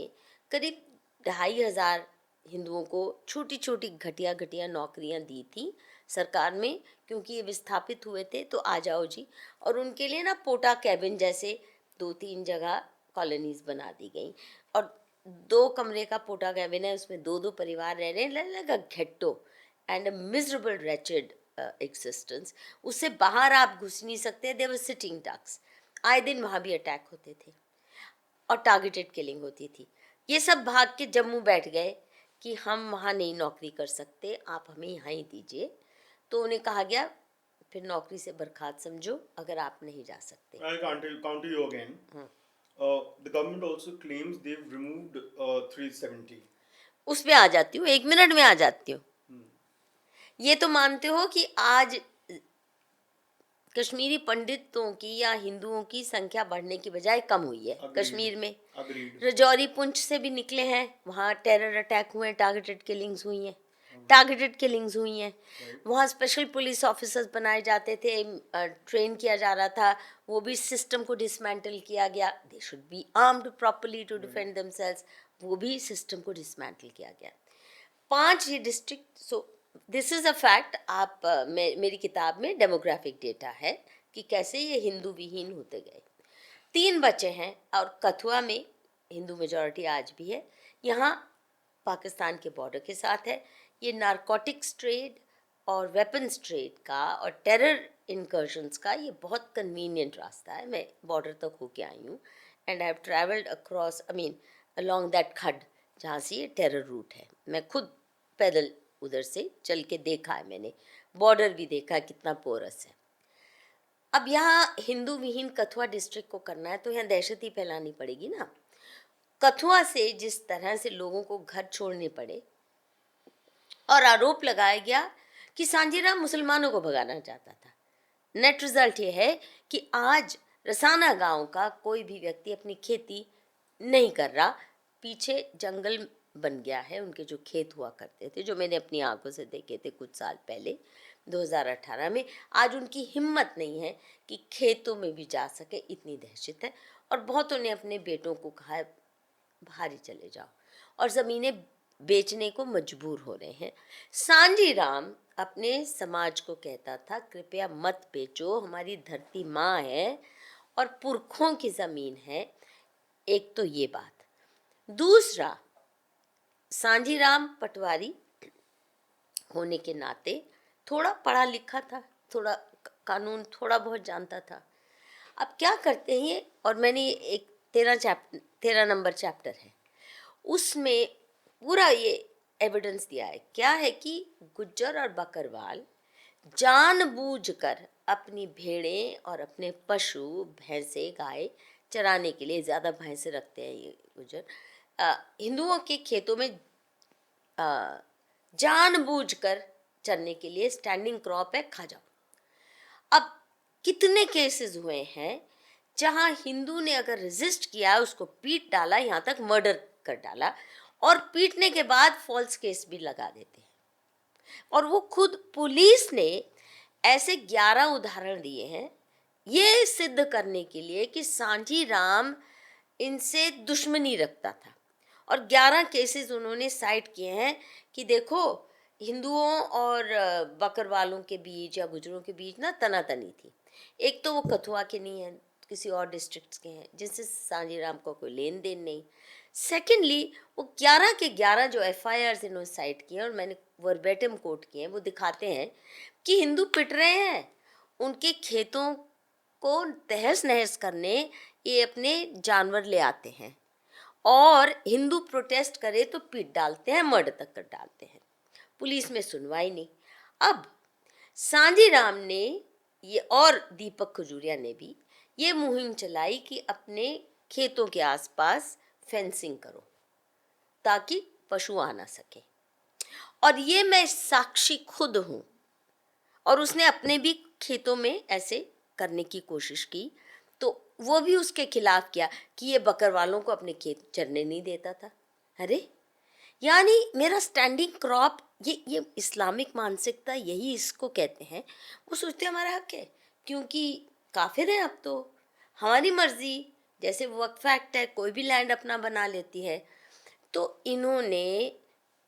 करीब 2,500 हिंदुओं को छोटी छोटी घटिया घटिया नौकरियां दी थी सरकार में, क्योंकि ये विस्थापित हुए थे तो आ जाओ जी, और उनके लिए ना पोटा कैबिन जैसे 2-3 जगह कॉलोनीज बना दी गई, और 2 कमरे का पोटा कैबिन है, उसमें 2-2 परिवार रह रहे हैं, लगा ghetto and a miserable wretched existence, उससे बाहर आप घुस नहीं सकते। देवर सिटिंग डक्स, आए दिन वहाँ भी अटैक होते थे और टारगेटेड किलिंग होती थी। ये सब भाग के जम्मू बैठ गए कि हम वहाँ नहीं नौकरी कर सकते, आप हमें यहाँ ही दीजिए। तो उन्हें कहा गया फिर नौकरी से बर्खास्त समझो अगर आप नहीं जा सकते। I can't counter you again. The government also claims they've removed 370. उस पे आ जाती हूँ, 1 मिनट में आ जाती हूँ। ये तो मानते हो कि आज कश्मीरी पंडितों की या हिंदुओं की संख्या बढ़ने की बजाय कम हुई है। Agreed. कश्मीर में Agreed. रजौरी पुंछ से भी निकले हैं, वहाँ टेरर अटैक हुए हैं, टारगेटेड किलिंग्स हुई हैं, टारगेटेड किलिंग्स हुई हैं। वहाँ स्पेशल पुलिस ऑफिसर्स बनाए जाते थे, ट्रेन किया जा रहा था, वो भी सिस्टम को डिसमेंटल किया गया। They should be armed properly to defend themselves, वो भी सिस्टम को डिसमेंटल किया गया। 5 ये district, so this is a fact. आप मेरी किताब में डेमोग्राफिक डेटा है कि कैसे ये हिंदू विहीन होते गए। 3 बचे हैं और कथुआ में हिंदू मेजॉरिटी आज भी है। यहाँ पाकिस्तान के बॉर्डर के साथ है। ये नारकोटिक्स ट्रेड और वेपन्स ट्रेड का और टेरर इनकर्शंस का ये बहुत कन्वीनियंट रास्ता है। मैं बॉर्डर तक होके आई हूँ and I have travelled across, I mean along that खड जहाँ से ये टेरर रूट है। मैं खुद पैदल उधर से चल के देखा है मैंने, बॉर्डर भी देखा है कितना पोरस है। अब यहाँ हिंदू विहीन कथुआ डिस्ट्रिक्ट को करना है तो यहाँ दहशत ही फैलानी पड़ेगी ना। कथुआ से जिस तरह से लोगों को घर छोड़ने पड़े और आरोप लगाया गया कि सांजीराम मुसलमानों को भगाना चाहता था। नेट रिजल्ट ये है कि आज रसाना गांव का कोई भी व्यक्ति अपनी खेती नहीं कर रहा, पीछे जंगल बन गया है। उनके जो खेत हुआ करते थे, जो मैंने अपनी आंखों से देखे थे कुछ साल पहले 2018 में, आज उनकी हिम्मत नहीं है कि खेतों में भी जा सके, इतनी दहशत है। और बहुतों ने अपने बेटों को कहा है बाहर ही चले जाओ, और ज़मीनें बेचने को मजबूर हो रहे हैं। सांजी राम अपने समाज को कहता था कृपया मत बेचो, हमारी धरती माँ है और पुरखों की ज़मीन है। एक तो ये बात। दूसरा, सांजी राम पटवारी होने के नाते थोड़ा पढ़ा लिखा था, थोड़ा कानून थोड़ा बहुत जानता था। अब क्या करते हैं ये, और मैंने एक 13 नंबर चैप्टर है उसमें पूरा ये एविडेंस दिया है। क्या है कि गुज्जर और बकरवाल जानबूझकर अपनी भेड़ें और अपने पशु भैंसे गाय चराने के लिए, ज़्यादा भैंसे रखते हैं ये गुज्जर, हिंदुओं के खेतों में जानबूझकर चरने के लिए, स्टैंडिंग क्रॉप है, खा जाओ। अब कितने केसेस हुए हैं जहां हिंदू ने अगर रेजिस्ट किया, उसको पीट डाला, यहाँ तक मर्डर कर डाला, और पीटने के बाद फॉल्स केस भी लगा देते हैं। और वो खुद पुलिस ने ऐसे 11 उदाहरण दिए हैं ये सिद्ध करने के लिए कि सांजी राम इनसे दुश्मनी रखता था। और 11 केसेस उन्होंने साइट किए हैं कि देखो हिंदुओं और बकरवालों के बीच या गुजरों के बीच ना तनातनी थी। एक तो वो कथुआ के नहीं है, किसी और डिस्ट्रिक्ट्स के हैं जिनसे सांजी राम को कोई लेन देन नहीं। सेकेंडली, वो 11 के 11 जो FIRs इन्होंने साइट किए और मैंने वर्बेटिम कोट किए हैं, वो दिखाते हैं कि हिंदू पिट रहे हैं, उनके खेतों को तहस नहस करने ये अपने जानवर ले आते हैं, और हिंदू प्रोटेस्ट करे तो पीट डालते हैं, मर्डर तक कर डालते हैं। पुलिस में सुनवाई नहीं। अब सांजी राम ने ये और दीपक खजूरिया ने भी ये मुहिम चलाई कि अपने खेतों के आसपास फेंसिंग करो ताकि पशु आ ना सके। और ये मैं साक्षी खुद हूँ। और उसने अपने भी खेतों में ऐसे करने की कोशिश की, तो वो भी उसके खिलाफ किया कि ये बकरवालों को अपने खेत चरने नहीं देता था। अरे यानी मेरा स्टैंडिंग क्रॉप, ये इस्लामिक मानसिकता, यही इसको कहते हैं। वो सोचते हैं हमारा हक है क्योंकि काफिर हैं, अब तो हमारी मर्जी, जैसे वक्फ एक्ट है, कोई भी लैंड अपना बना लेती है। तो इन्होंने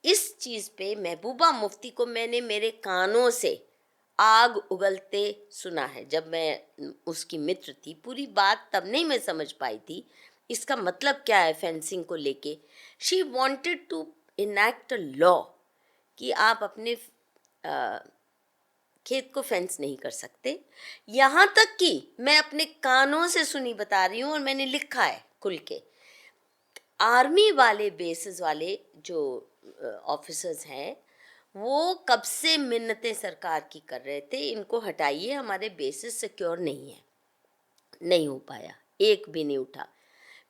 इस चीज़ पे महबूबा मुफ्ती को मैंने मेरे कानों से आग उगलते सुना है। जब मैं उसकी मित्र थी, पूरी बात तब नहीं मैं समझ पाई थी इसका मतलब क्या है फेंसिंग को लेके। She wanted to enact a law कि आप अपने खेत को फेंस नहीं कर सकते। यहाँ तक कि मैं अपने कानों से सुनी बता रही हूँ और मैंने लिखा है खुल के, आर्मी वाले बेसिस वाले जो ऑफिसर्स हैं वो कब से मिन्नतें सरकार की कर रहे थे, इनको हटाइए, हमारे बेसिस सिक्योर नहीं है। नहीं हो पाया, एक भी नहीं उठा।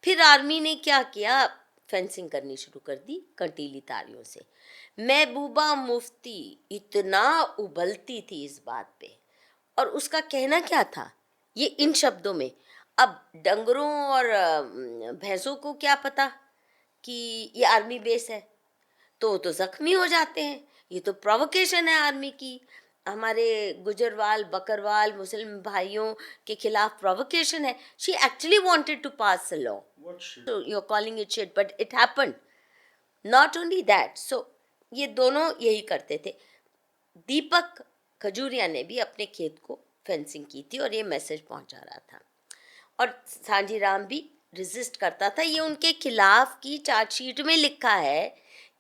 फिर आर्मी ने क्या किया, फेंसिंग करनी शुरू कर दी कंटीली तारियों से। महबूबा मुफ्ती इतना उबलती थी इस बात पे, और उसका कहना क्या था ये इन शब्दों में, अब डंगरों और भैंसों को क्या पता कि ये आर्मी बेस है, तो वो तो जख्मी हो जाते हैं, ये तो प्रोवोकेशन है आर्मी की, हमारे गुजरवाल बकरवाल मुस्लिम भाइयों के खिलाफ प्रोवोकेशन है। She actually wanted to pass a law, What shit? so you're calling it shit, but it happened. Not only that, so ये दोनों यही करते थे। दीपक खजूरिया ने भी अपने खेत को फेंसिंग की थी और ये मैसेज पहुंचा रहा था, और सांझी राम भी रेजिस्ट करता था। ये उनके खिलाफ की चार्जशीट में लिखा है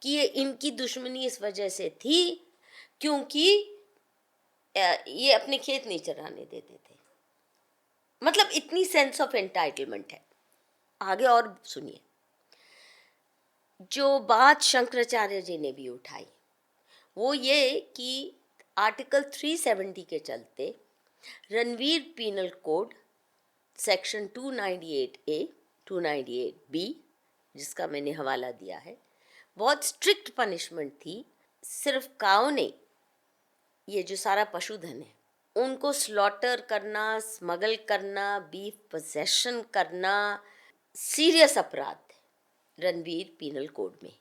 कि ये इनकी दुश्मनी इस वजह से थी क्योंकि ये अपने खेत नहीं चराने देते थे। मतलब इतनी सेंस ऑफ एंटाइटलमेंट है। आगे और सुनिए, जो बात शंकराचार्य जी ने भी उठाई वो ये कि आर्टिकल 370 के चलते Ranveer penal code section 298A 298B, जिसका मैंने हवाला दिया है, बहुत स्ट्रिक्ट पनिशमेंट थी। सिर्फ काऊ नहीं, ये जो सारा पशुधन है उनको स्लॉटर करना, स्मगल करना, बीफ पोजेशन करना सीरियस अपराध है रणवीर पीनल कोड में।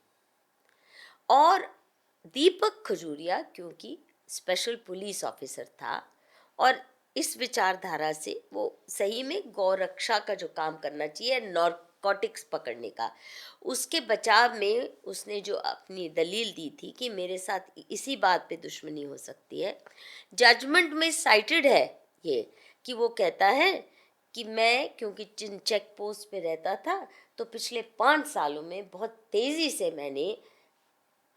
और दीपक खजूरिया क्योंकि स्पेशल पुलिस ऑफिसर था और इस विचारधारा से वो सही में गौ रक्षा का जो काम करना चाहिए, नारकोटिक्स पकड़ने का, उसके बचाव में उसने जो अपनी दलील दी थी कि मेरे साथ इसी बात पे दुश्मनी हो सकती है, जजमेंट में साइटेड है ये कि वो कहता है कि मैं क्योंकि जिन चेक पोस्ट पे रहता था तो पिछले 5 सालों में बहुत तेज़ी से मैंने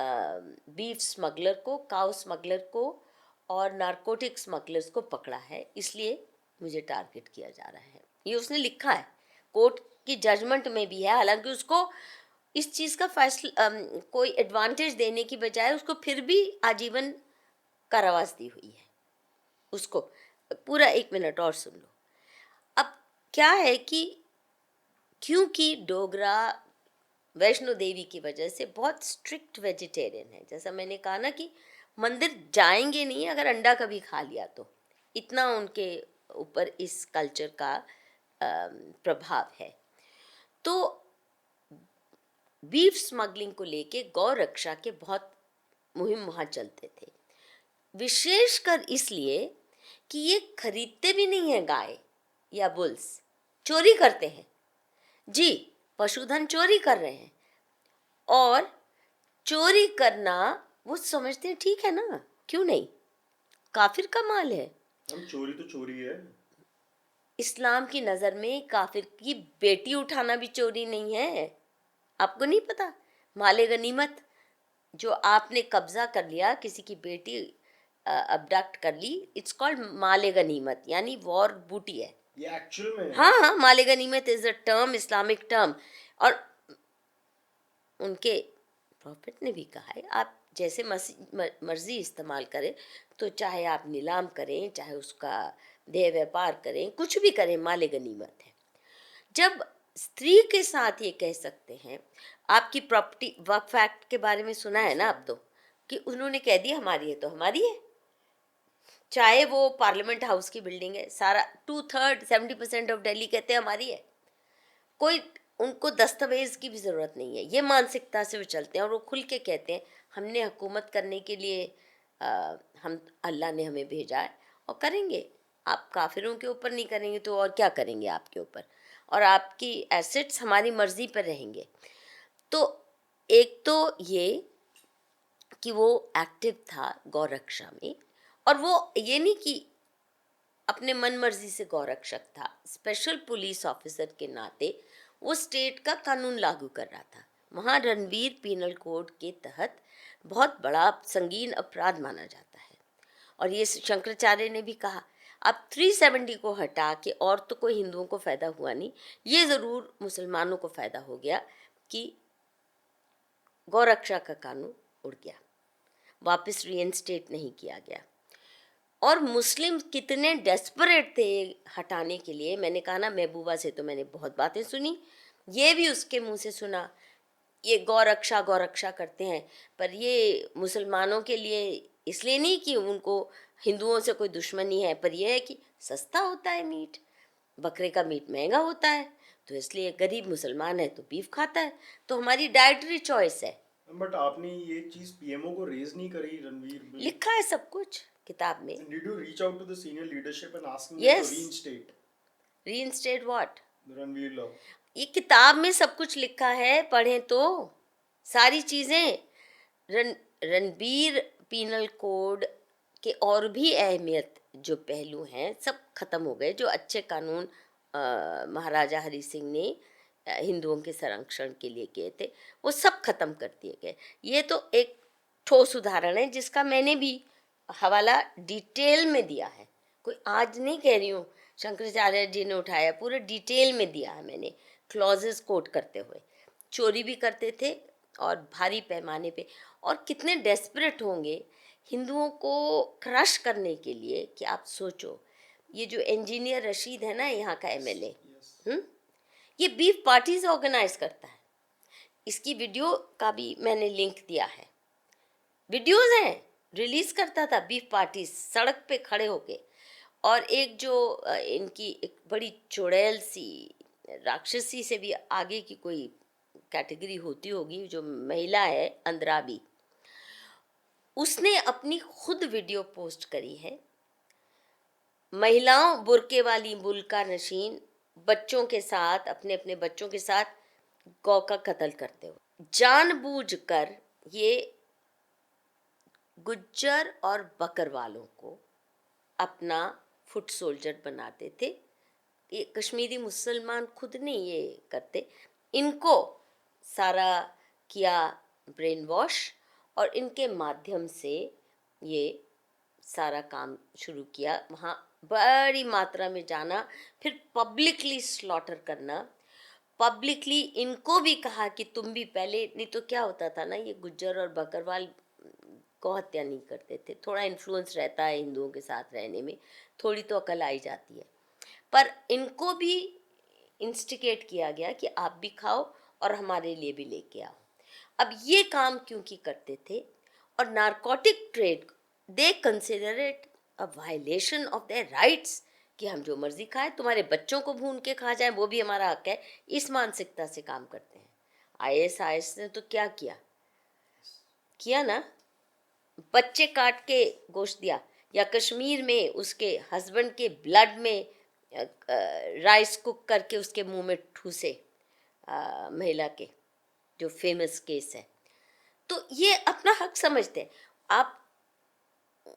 बीफ स्मगलर को, काउ स्मगलर को और नारकोटिक स्मगलर्स को पकड़ा है, इसलिए मुझे टारगेट किया जा रहा है। ये उसने लिखा है, कोर्ट की जजमेंट में भी है। हालांकि उसको इस चीज़ का फैसला कोई एडवांटेज देने की बजाय उसको फिर भी आजीवन कारावास दी हुई है। उसको पूरा 1 मिनट और सुन लो। अब क्या है कि क्योंकि डोगरा वैष्णो देवी की वजह से बहुत स्ट्रिक्ट वेजिटेरियन है, जैसा मैंने कहा ना कि मंदिर जाएंगे नहीं अगर अंडा कभी खा लिया तो, इतना उनके ऊपर इस कल्चर का प्रभाव है। तो बीफ स्मगलिंग को लेके गौ रक्षा के बहुत मुहिम वहाँ चलते थे, विशेषकर इसलिए कि ये खरीदते भी नहीं है गाय या बुल्स, चोरी करते हैं जी, पशुधन चोरी कर रहे हैं। और चोरी करना वो समझते हैं ठीक है ना, क्यों नहीं, काफिर का माल है। हम चोरी तो चोरी है। इस्लाम की नज़र में काफिर की बेटी उठाना भी चोरी नहीं है। आपको नहीं पता, माले गनीमत जो आपने कब्जा कर लिया, किसी की बेटी अबडक्ट कर ली, इट्स कॉल्ड माले गनीमत, यानी वॉर बूटी है ये एक्चुअल में हाँ हाँ, माले गनीमत is a term, Islamic term. और उनके प्रॉफिट ने भी कहा है आप जैसे मर्जी इस्तेमाल करें, तो चाहे आप नीलाम करें, चाहे उसका देह व्यापार करें, कुछ भी करें, माले गनीमत है। जब स्त्री के साथ ये कह सकते हैं, आपकी प्रॉपर्टी वक्फ एक्ट के बारे में सुना है ना आप तो, कि उन्होंने कह दिया हमारी है तो हमारी है, चाहे वो पार्लियामेंट हाउस की बिल्डिंग है, सारा 2/3 70% ऑफ दिल्ली कहते हैं हमारी है, कोई उनको दस्तावेज की भी ज़रूरत नहीं है। ये मानसिकता से वो चलते हैं और वो खुल के कहते हैं हमने हुकूमत करने के लिए हम अल्लाह ने हमें भेजा है और करेंगे। आप काफिरों के ऊपर नहीं करेंगे तो और क्या करेंगे आपके ऊपर, और आपकी एसेट्स हमारी मर्जी पर रहेंगे। तो एक तो ये कि वो एक्टिव था गौ रक्षा में, और वो ये नहीं कि अपने मन मर्जी से गौ रक्षक था, स्पेशल पुलिस ऑफिसर के नाते वो स्टेट का कानून लागू कर रहा था। वहाँ रणवीर पीनल कोड के तहत बहुत बड़ा संगीन अपराध माना जाता है। और ये शंकराचार्य ने भी कहा। अब 370 को हटा के और तो कोई हिंदुओं को फ़ायदा हुआ नहीं, ये ज़रूर मुसलमानों को फ़ायदा हो गया कि गौरक्षा का कानून उड़ गया, वापस रीइंस्टेट नहीं किया गया। और मुस्लिम कितने डेस्परेट थे हटाने के लिए। मैंने कहा ना, महबूबा से तो मैंने बहुत बातें सुनी, ये भी उसके मुंह से सुना, ये गौरक्षा गौरक्षा करते हैं, पर ये मुसलमानों के लिए इसलिए नहीं कि उनको हिंदुओं से कोई दुश्मनी है, पर यह है कि सस्ता होता है मीट, बकरे का मीट महंगा होता है, तो इसलिए गरीब मुसलमान है तो बीफ खाता है, तो हमारी डाइटरी चॉइस है। बट आपने ये चीज पीएमओ को रेज नहीं करी रणवीर? लिखा है सब कुछ किताब में। Did you reach out to the senior leadership and asking them Yes. To reinstate reinstate what? Ranveer law? ये किताब में सब कुछ लिखा है, पढ़ें तो सारी चीज़ें। रणबीर पीनल कोड के और भी अहमियत जो पहलू हैं सब खत्म हो गए। जो अच्छे कानून महाराजा हरि सिंह ने हिंदुओं के संरक्षण के लिए किए थे, वो सब खत्म कर दिए गए। ये तो एक ठोस उदाहरण है जिसका मैंने भी हवाला डिटेल में दिया है। कोई आज नहीं कह रही हूँ, शंकराचार्य जी ने उठाया, पूरे डिटेल में दिया है मैंने, क्लॉजेस कोट करते हुए। चोरी भी करते थे और भारी पैमाने पे, और कितने डेस्परेट होंगे हिंदुओं को क्रश करने के लिए कि आप सोचो। ये जो इंजीनियर रशीद है ना, यहाँ का एमएलए, ये बीफ पार्टीज ऑर्गेनाइज करता है। इसकी वीडियो का भी मैंने लिंक दिया है, वीडियोज हैं, रिलीज करता था बीफ पार्टीज सड़क पे खड़े होके। और एक जो इनकी एक बड़ी चुड़ैल सी राक्षसी से भी आगे की कोई कैटेगरी होती होगी, जो महिला है अंद्राबी, उसने अपनी खुद वीडियो पोस्ट करी है। महिलाओं बुर्के वाली बुल्का नशीन बच्चों के साथ, अपने अपने बच्चों के साथ गौ का कत्ल करते हुए, जानबूझकर ये गुज्जर और बकरवालों को अपना फुट सोल्जर बनाते थे। ये कश्मीरी मुसलमान खुद नहीं ये करते, इनको सारा किया ब्रेन वॉश, और इनके माध्यम से ये सारा काम शुरू किया। वहाँ बड़ी मात्रा में जाना, फिर पब्लिकली स्लॉटर करना, पब्लिकली इनको भी कहा कि तुम भी पहले, नहीं तो क्या होता था ना, ये गुज्जर और बकरवाल गौ हत्या नहीं करते थे। थोड़ा इन्फ्लुएंस रहता है हिंदुओं के साथ रहने में, थोड़ी तो अकल आई जाती है, पर इनको भी इंस्टिगेट किया गया कि आप भी खाओ और हमारे लिए भी लेके आओ। अब ये काम क्योंकि करते थे, और narcotic trade they consider it a violation of their rights, कि हम जो मर्जी खाएं, तुम्हारे बच्चों को भून के खा जाएं वो भी हमारा हक है। इस मानसिकता से काम करते हैं। आईएसआईएस ने तो क्या किया ना, बच्चे काट के गोश्त दिया, या कश्मीर में उसके हस्बैंड के ब्लड में राइस कुक करके उसके मुंह में ठूसे महिला के, जो फेमस केस है। तो ये अपना हक समझते हैं। आप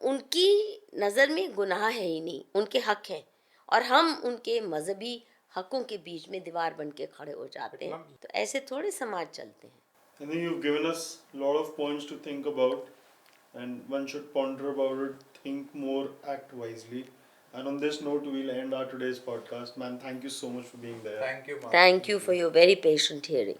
उनकी नज़र में गुनाह है ही नहीं, उनके हक हैं, और हम उनके मजहबी हकों के बीच में दीवार बन के खड़े हो जाते हैं। तो ऐसे थोड़े समाज चलते हैं। I think you've given us a lot of points to think about, and one should ponder about it, think more, act wisely. And on this note, we'll end our today's podcast. Man, thank you so much for being there. Thank you. Thank you for your very patient hearing.